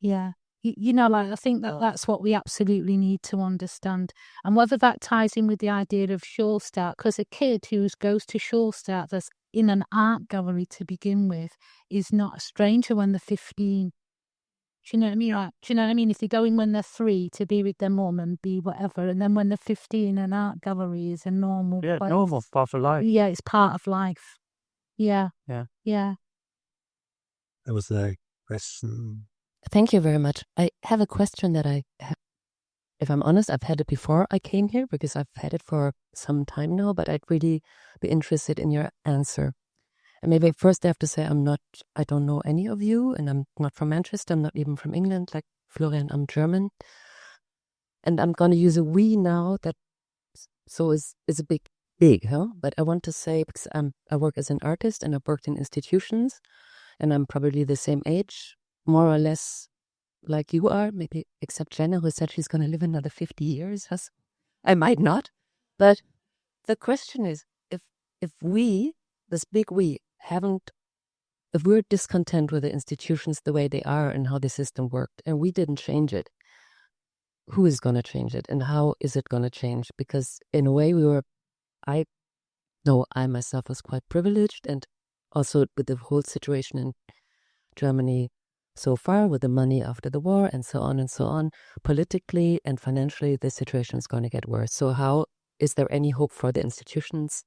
C: I think that's what we absolutely need to understand, and whether that ties in with the idea of Shore Start, because a kid who goes to Shore Start that's in an art gallery to begin with is not a stranger when they're 15. Do you know what I mean? Right? Do you know what I mean? If they're going when they're 3 to be with their mum and be whatever, and then when they're 15, an art gallery is a normal place.
A: Normal part of life.
C: Yeah, it's part of life. Yeah.
D: There was a question.
F: Thank you very much. I have a question that if I'm honest, I've had it before I came here, because I've had it for some time now, but I'd really be interested in your answer. And maybe first I have to say I don't know any of you, and I'm not from Manchester, I'm not even from England, like Florian, I'm German. And I'm going to use a we now that is a big, huh? But I want to say, because I work as an artist and I've worked in institutions, and I'm probably the same age, more or less like you are, maybe except Jenna, who said she's going to live another 50 years. I might not. But the question is, if we, this big we, if we're discontent with the institutions the way they are and how the system worked, and we didn't change it, who is going to change it, and how is it going to change? Because in a way I myself was quite privileged, and also with the whole situation in Germany so far, with the money after the war and so on, politically and financially, the situation is going to get worse. So how is there any hope for the institutions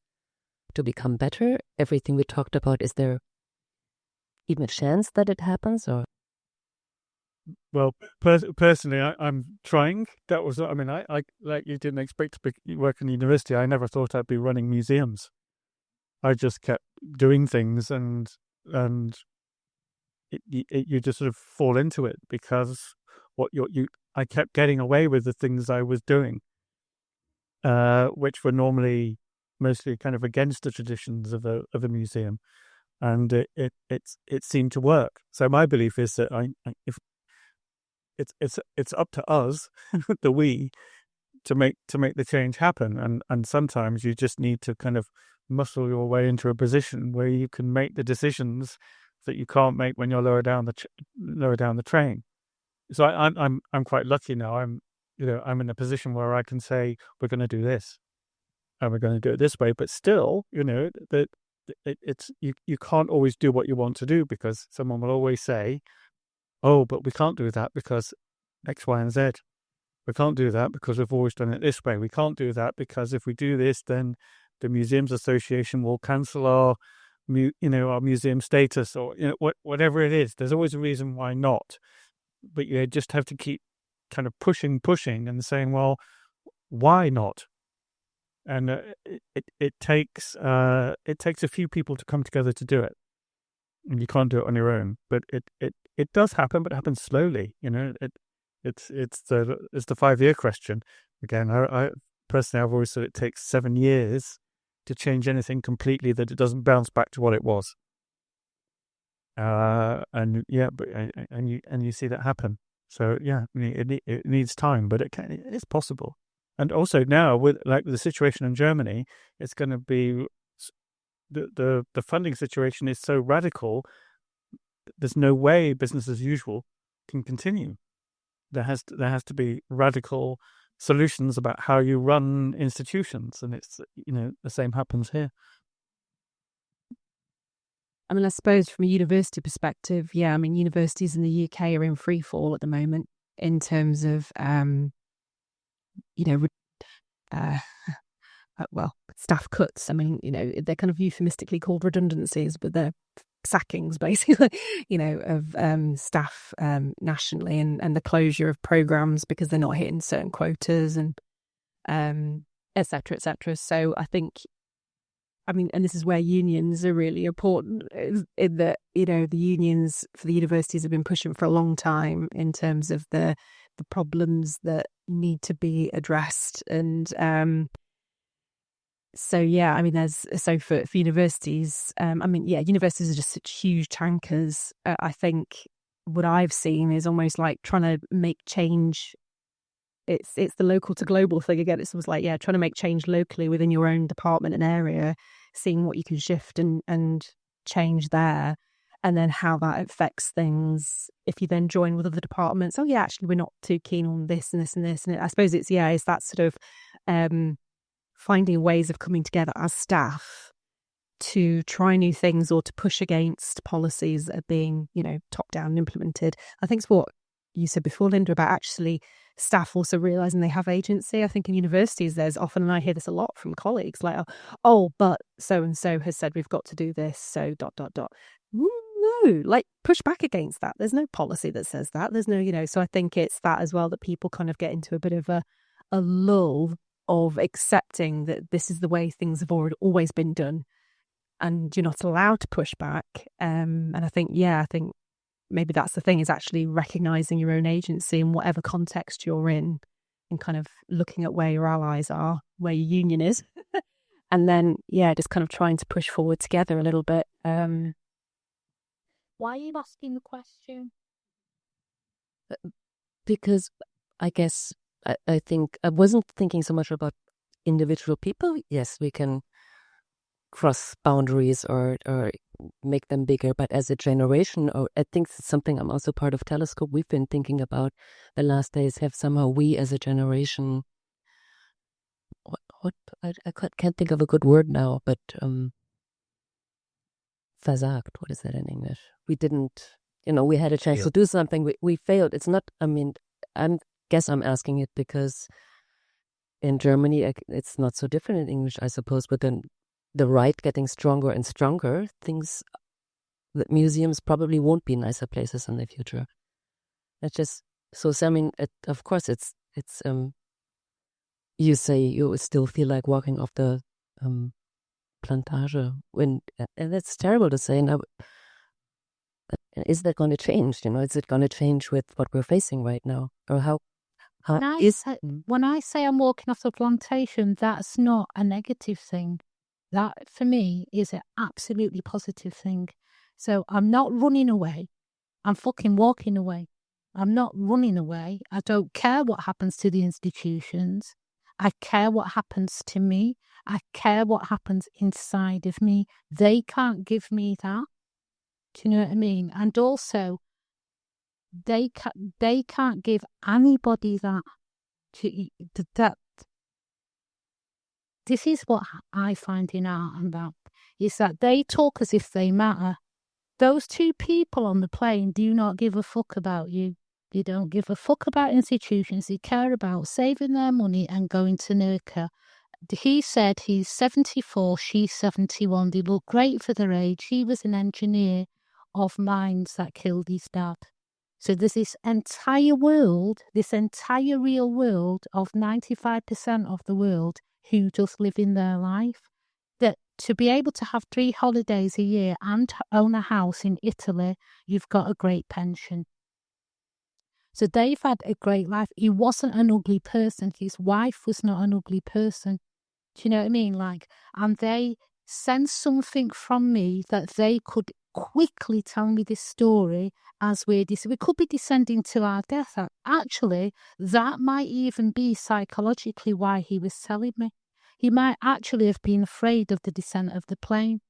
F: to become better? Everything we talked about, is there even a chance that it happens? Or
A: well, personally, I'm trying. That was, I like you didn't expect to work in university. I never thought I'd be running museums. I just kept doing things, and you just sort of fall into it, because I kept getting away with the things I was doing, which were normally mostly kind of against the traditions of a museum, and it seemed to work. So my belief is that if it's up to us, the we, to make the change happen, and sometimes you just need to kind of muscle your way into a position where you can make the decisions that you can't make when you're lower down the train. So I'm quite lucky now. I'm in a position where I can say, we're going to do this, and we're going to do it this way. But still, that it's you can't always do what you want to do, because someone will always say, oh, but we can't do that because X, Y, and Z. We can't do that because we've always done it this way. We can't do that because if we do this, then the Museums Association will cancel our museum status, or whatever it is. There's always a reason why not, but you just have to keep kind of pushing and saying, well, why not? And it takes a few people to come together to do it, and you can't do it on your own. But it does happen, but it happens slowly. It's the 5-year question again. I personally, I've always said it takes 7 years to change anything completely, that it doesn't bounce back to what it was. And you see that happen. So yeah, it needs time, but it's possible. And also now with the situation in Germany, it's going to be the funding situation is so radical. There's no way business as usual can continue. there has to be radical solutions about how you run institutions, and it's the same happens here.
B: I mean, I suppose from a university perspective, yeah, I mean, universities in the UK are in free fall at the moment in terms of, staff cuts. I mean, they're kind of euphemistically called redundancies, but they're sackings, basically, of staff nationally, and the closure of programs because they're not hitting certain quotas, and et cetera, et cetera. So I think, I mean, and this is where unions are really important, in that, the unions for the universities have been pushing for a long time in terms of the problems that need to be addressed. And so, yeah, I mean, for universities, universities are just such huge tankers. I think what I've seen is almost like trying to make change. It's the local to global thing again. It's almost like, trying to make change locally within your own department and area, seeing what you can shift and change there, and then how that affects things if you then join with other departments. Oh yeah, actually we're not too keen on this and this and this. And I suppose it's that sort of finding ways of coming together as staff to try new things or to push against policies that are being, top down and implemented. I think it's what you said before, Linda, about actually staff also realising they have agency. I think in universities there's often, and I hear this a lot from colleagues, like, oh, but so-and-so has said we've got to do this, so ... No, like, push back against that. There's no policy that says that. There's no, so I think it's that as well, that people kind of get into a bit of a lull of accepting that this is the way things have always been done, and you're not allowed to push back. And I think maybe that's the thing, is actually recognising your own agency in whatever context you're in, and kind of looking at where your allies are, where your union is, and then, just kind of trying to push forward together a little bit.
C: Why are you asking the question?
F: Because I guess I think I wasn't thinking so much about individual people. Yes, we can cross boundaries or make them bigger, but as a generation, or I think it's something, I'm also part of Telescope, we've been thinking about the last days, have somehow we as a generation, what I can't think of a good word now, but versagt, what is that in English? We didn't, we had a chance to do something, we failed. It's not, I mean, I'm asking it because in Germany it's not so different in English, I suppose, but then the right getting stronger and stronger, things that museums probably won't be nicer places in the future. It's just so. I mean, of course, it's. You say you still feel like walking off the plantage, and that's terrible to say. Now, is that going to change? Is it going to change with what we're facing right now, or how?
C: When I say I'm walking off the plantation, that's not a negative thing. That, for me, is an absolutely positive thing. So I'm not running away. I'm fucking walking away. I'm not running away. I don't care what happens to the institutions. I care what happens to me. I care what happens inside of me. They can't give me that. Do you know what I mean? And also, they can't give anybody that. This is what I find in art and that, is that they talk as if they matter. Those two people on the plane do not give a fuck about you. They don't give a fuck about institutions. They care about saving their money and going to Nurka. He said he's 74, she's 71. They look great for their age. He was an engineer of mines that killed his dad. So there's this entire world, this entire real world of 95% of the world who just live in their life. That to be able to have 3 holidays a year and own a house in Italy, you've got a great pension. So they've had a great life. He wasn't an ugly person. His wife was not an ugly person. Do you know what I mean? And they sense something from me that they could quickly tell me this story as we could be descending to our death. Actually, that might even be psychologically why he was telling me. He might actually have been afraid of the descent of the plane.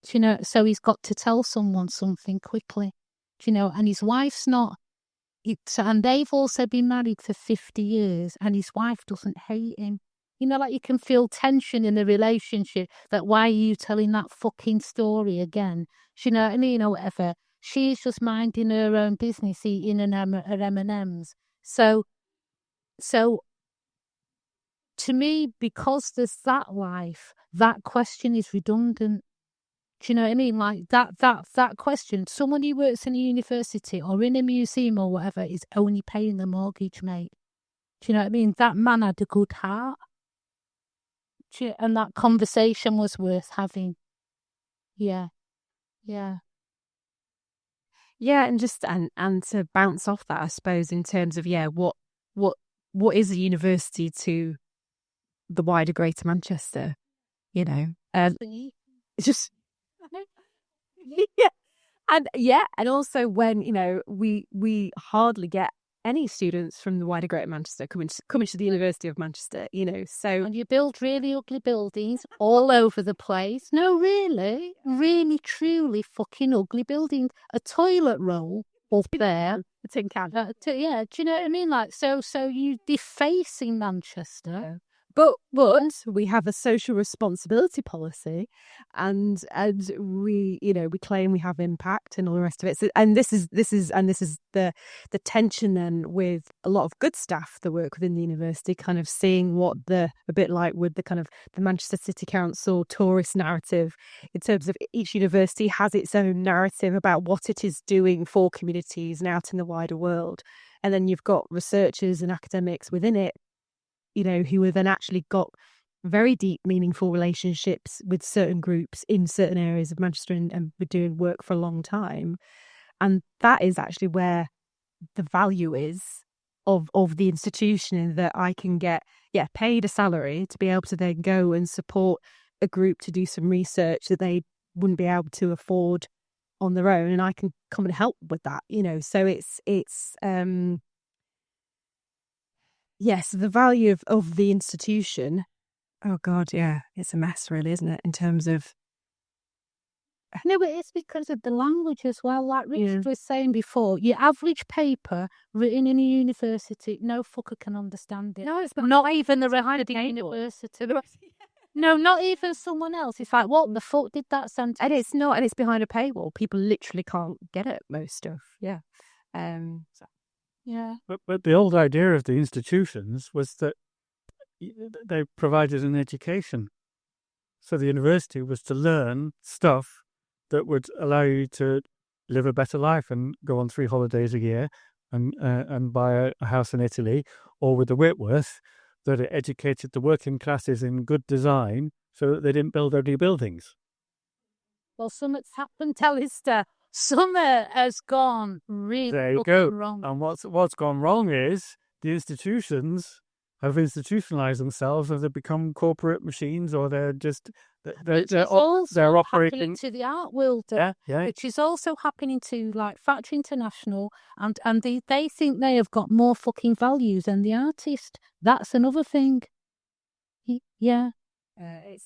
C: Do you know? So he's got to tell someone something quickly. Do you know? And his wife's not and they've also been married for 50 years, and his wife doesn't hate him. You know, like you can feel tension in the relationship, that why are you telling that fucking story again? Do you know what I mean, or whatever. She's just minding her own business, eating her M&Ms. So to me, because there's that life, that question is redundant. Do you know what I mean? Like that question, someone who works in a university or in a museum or whatever is only paying the mortgage, mate. Do you know what I mean? That man had a good heart. And that conversation was worth having. Yeah.
B: Yeah, and just and to bounce off that, I suppose, in terms of what is a university to the wider Greater Manchester, you know? It's just and also when, you know, we hardly get any students from the wider Greater Manchester coming to the University of Manchester, you know. So
C: and you build really ugly buildings all over the place. No, really, truly fucking ugly buildings. A toilet roll up there.
B: a tin can.
C: Yeah, do you know what I mean? Like, so you defacing Manchester.
B: But we have a social responsibility policy, and we, you know, we claim we have impact and all the rest of it. So, and this is the tension then with a lot of good staff that work within the university, kind of seeing what a bit like with the kind of the Manchester City Council tourist narrative, in terms of each university has its own narrative about what it is doing for communities and out in the wider world, and then you've got researchers and academics within it, you know, who have then actually got very deep, meaningful relationships with certain groups in certain areas of Manchester and been doing work for a long time. And that is actually where the value is of the institution, in that I can get, paid a salary to be able to then go and support a group to do some research that they wouldn't be able to afford on their own. And I can come and help with that, you know. So it's yes, the value of the institution. Oh God, yeah, it's a mess, really, isn't it? In terms of
C: no, but it's because of the language as well. Like Richard was saying before, your average paper written in a university, no fucker can understand it.
B: no, it's
C: Not even the rest of the university. No, not even someone else. It's like, what the fuck did that sentence?
B: And it's not, and it's behind a paywall. People literally can't get it. Most stuff, yeah.
C: Yeah.
A: But the old idea of the institutions was that they provided an education. So the university was to learn stuff that would allow you to live a better life and go on 3 holidays a year and buy a house in Italy, or with the Whitworth, that it educated the working classes in good design so that they didn't build ugly buildings.
C: Well, something's happened, Alistair. Summer has gone really
A: There you go.
C: wrong.
A: And what's gone wrong is the institutions have institutionalized themselves, or they've become corporate machines, or they're just they're operating
C: happening to the art world.
A: yeah.
C: Which is also happening to like Factory International, and they think they have got more fucking values than the artist. That's another thing. Yeah.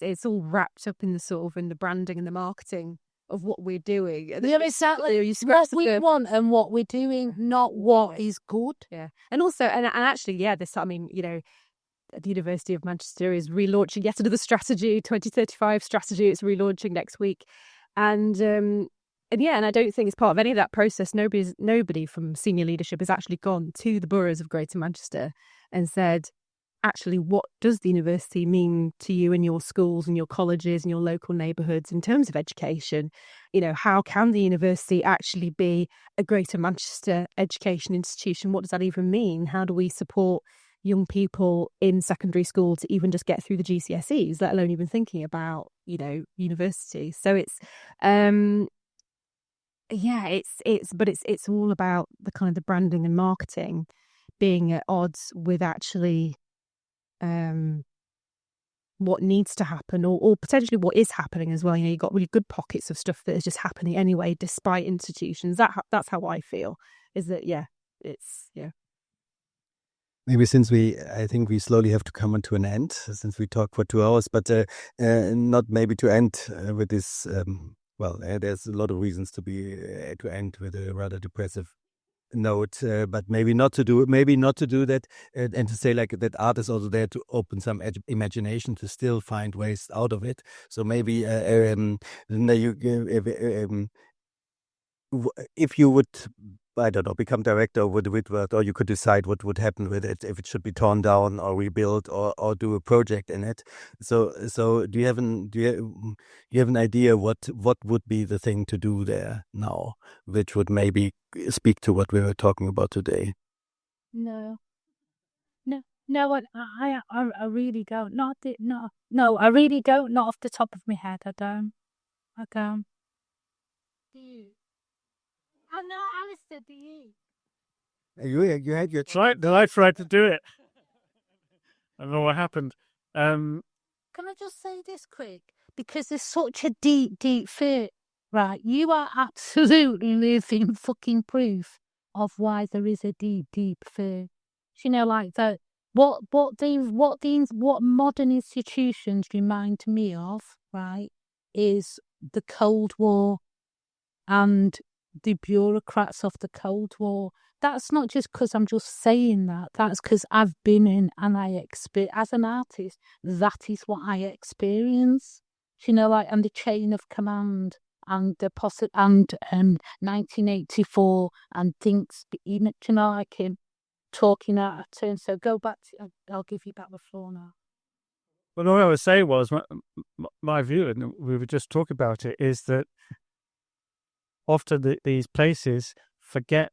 B: It's all wrapped up in the sort of in the branding and the marketing of what we're doing.
C: Yeah, exactly. What we want and what we're doing, not what is good.
B: Yeah. And also, and actually, this, I mean, you know, the University of Manchester is relaunching yet another strategy, 2035 strategy. It's relaunching next week. And I don't think it's part of any of that process. Nobody from senior leadership has actually gone to the boroughs of Greater Manchester and said, actually, what does the university mean to you and your schools and your colleges and your local neighbourhoods in terms of education? You know, how can the university actually be a Greater Manchester education institution? What does that even mean? How do we support young people in secondary school to even just get through the GCSEs, let alone even thinking about, you know, university? So it's it's all about the kind of the branding and marketing being at odds with actually what needs to happen, or potentially what is happening as well. You know, you've got really good pockets of stuff that is just happening anyway, despite institutions. That's how I feel. Is that
D: Maybe I think we slowly have to come to an end, since we talked for 2 hours, but not maybe to end with this. There's a lot of reasons to end with a rather depressive note, but maybe not to do that, and to say like that art is also there to open some imagination to still find ways out of it. So maybe if you would, I don't know, become director of the Whitworth, or you could decide what would happen with it, if it should be torn down or rebuilt, or do a project in it. So do you have an idea what would be the thing to do there now, which would maybe speak to what we were talking about today?
C: No, I really don't. No, I really don't. Not off the top of my head. I don't. Do you? Oh no, Alistair, do you?
D: You had your
A: Then I tried to do it. I don't know what happened.
C: Can I just say this quick? Because there's such a deep fear, right? You are absolutely living fucking proof of why there is a deep fear. You know, like that. What modern institutions remind me of, right, is the Cold War and the bureaucrats of the Cold War. That's not just because I'm just saying that. That's because I've been in, and as an artist, that is what I experience. You know, like, and the chain of command, and the 1984, and things. You know, like him talking out of turn. So go back. I'll give you back the floor now.
A: Well, all I was saying was my view, and we were just talking about it, is that often these places forget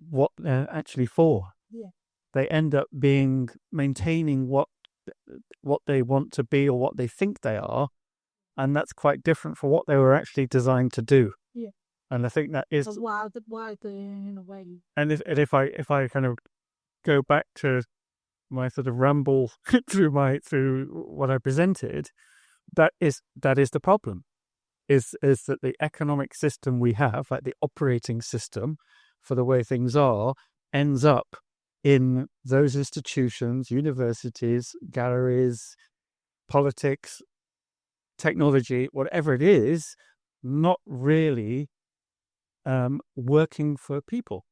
A: what they're actually for.
C: Yeah.
A: They end up maintaining what they want to be or what they think they are, and that's quite different from what they were actually designed to do.
C: Yeah.
A: And I think that is
C: why in a way.
A: And if I kind of go back to my sort of ramble through what I presented, that is the problem. Is that the economic system we have, like the operating system for the way things are, ends up in those institutions, universities, galleries, politics, technology, whatever it is, not really working for people.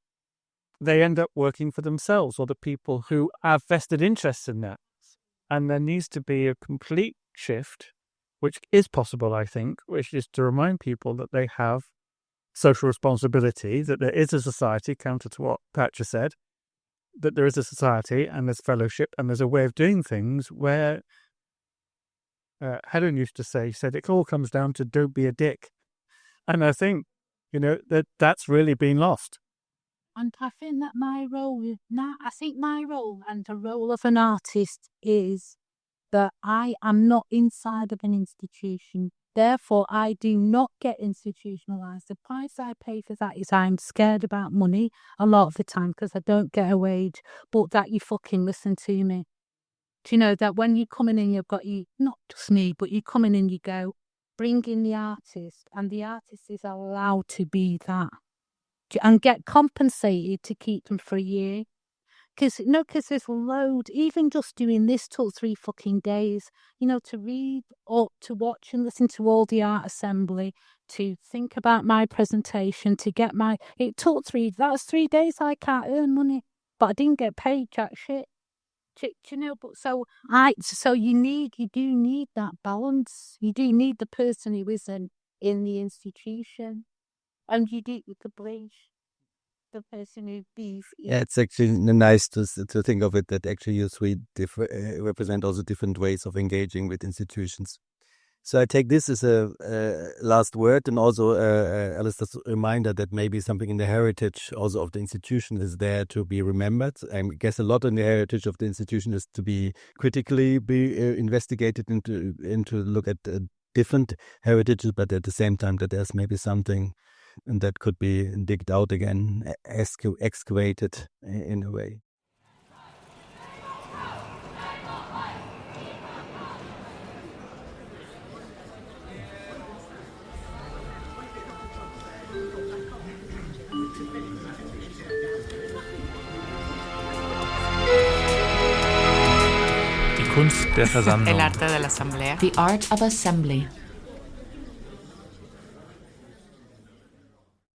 A: They end up working for themselves or the people who have vested interests in that. And there needs to be a complete shift, which is possible, I think, which is to remind people that they have social responsibility, that there is a society, counter to what Patra said, that there is a society and there's fellowship and there's a way of doing things where Helen used to say, said it all comes down to don't be a dick. And I think, that's really been lost.
C: And I think that my role and the role of an artist is that I am not inside of an institution. Therefore, I do not get institutionalized. The price I pay for that is I'm scared about money a lot of the time because I don't get a wage, but that you fucking listen to me. Do you know that when you come in, you've got not just me, but you come in and you go, bring in the artist, and the artist is allowed to be that and get compensated to keep them for a year. Because there's loads, even just doing this took 3 fucking days, to read or to watch and listen to all the art assembly, to think about my presentation, to get it took 3 days. I can't earn money, but I didn't get paid jack shit. But so you do need that balance. You do need the person who isn't in the institution, and you do the bridge. The person who beef.
D: Yeah, it's actually nice to think of it that actually you three represent also different ways of engaging with institutions. So I take this as a last word, and also Alistair's reminder that maybe something in the heritage also of the institution is there to be remembered. I guess a lot in the heritage of the institution is to be critically investigated into look at different heritages, but at the same time that there's maybe something and that could be digged out again, excavated in a way.
G: Die Kunst der Versammlung.
H: El arte de la asamblea.
I: The art of assembly.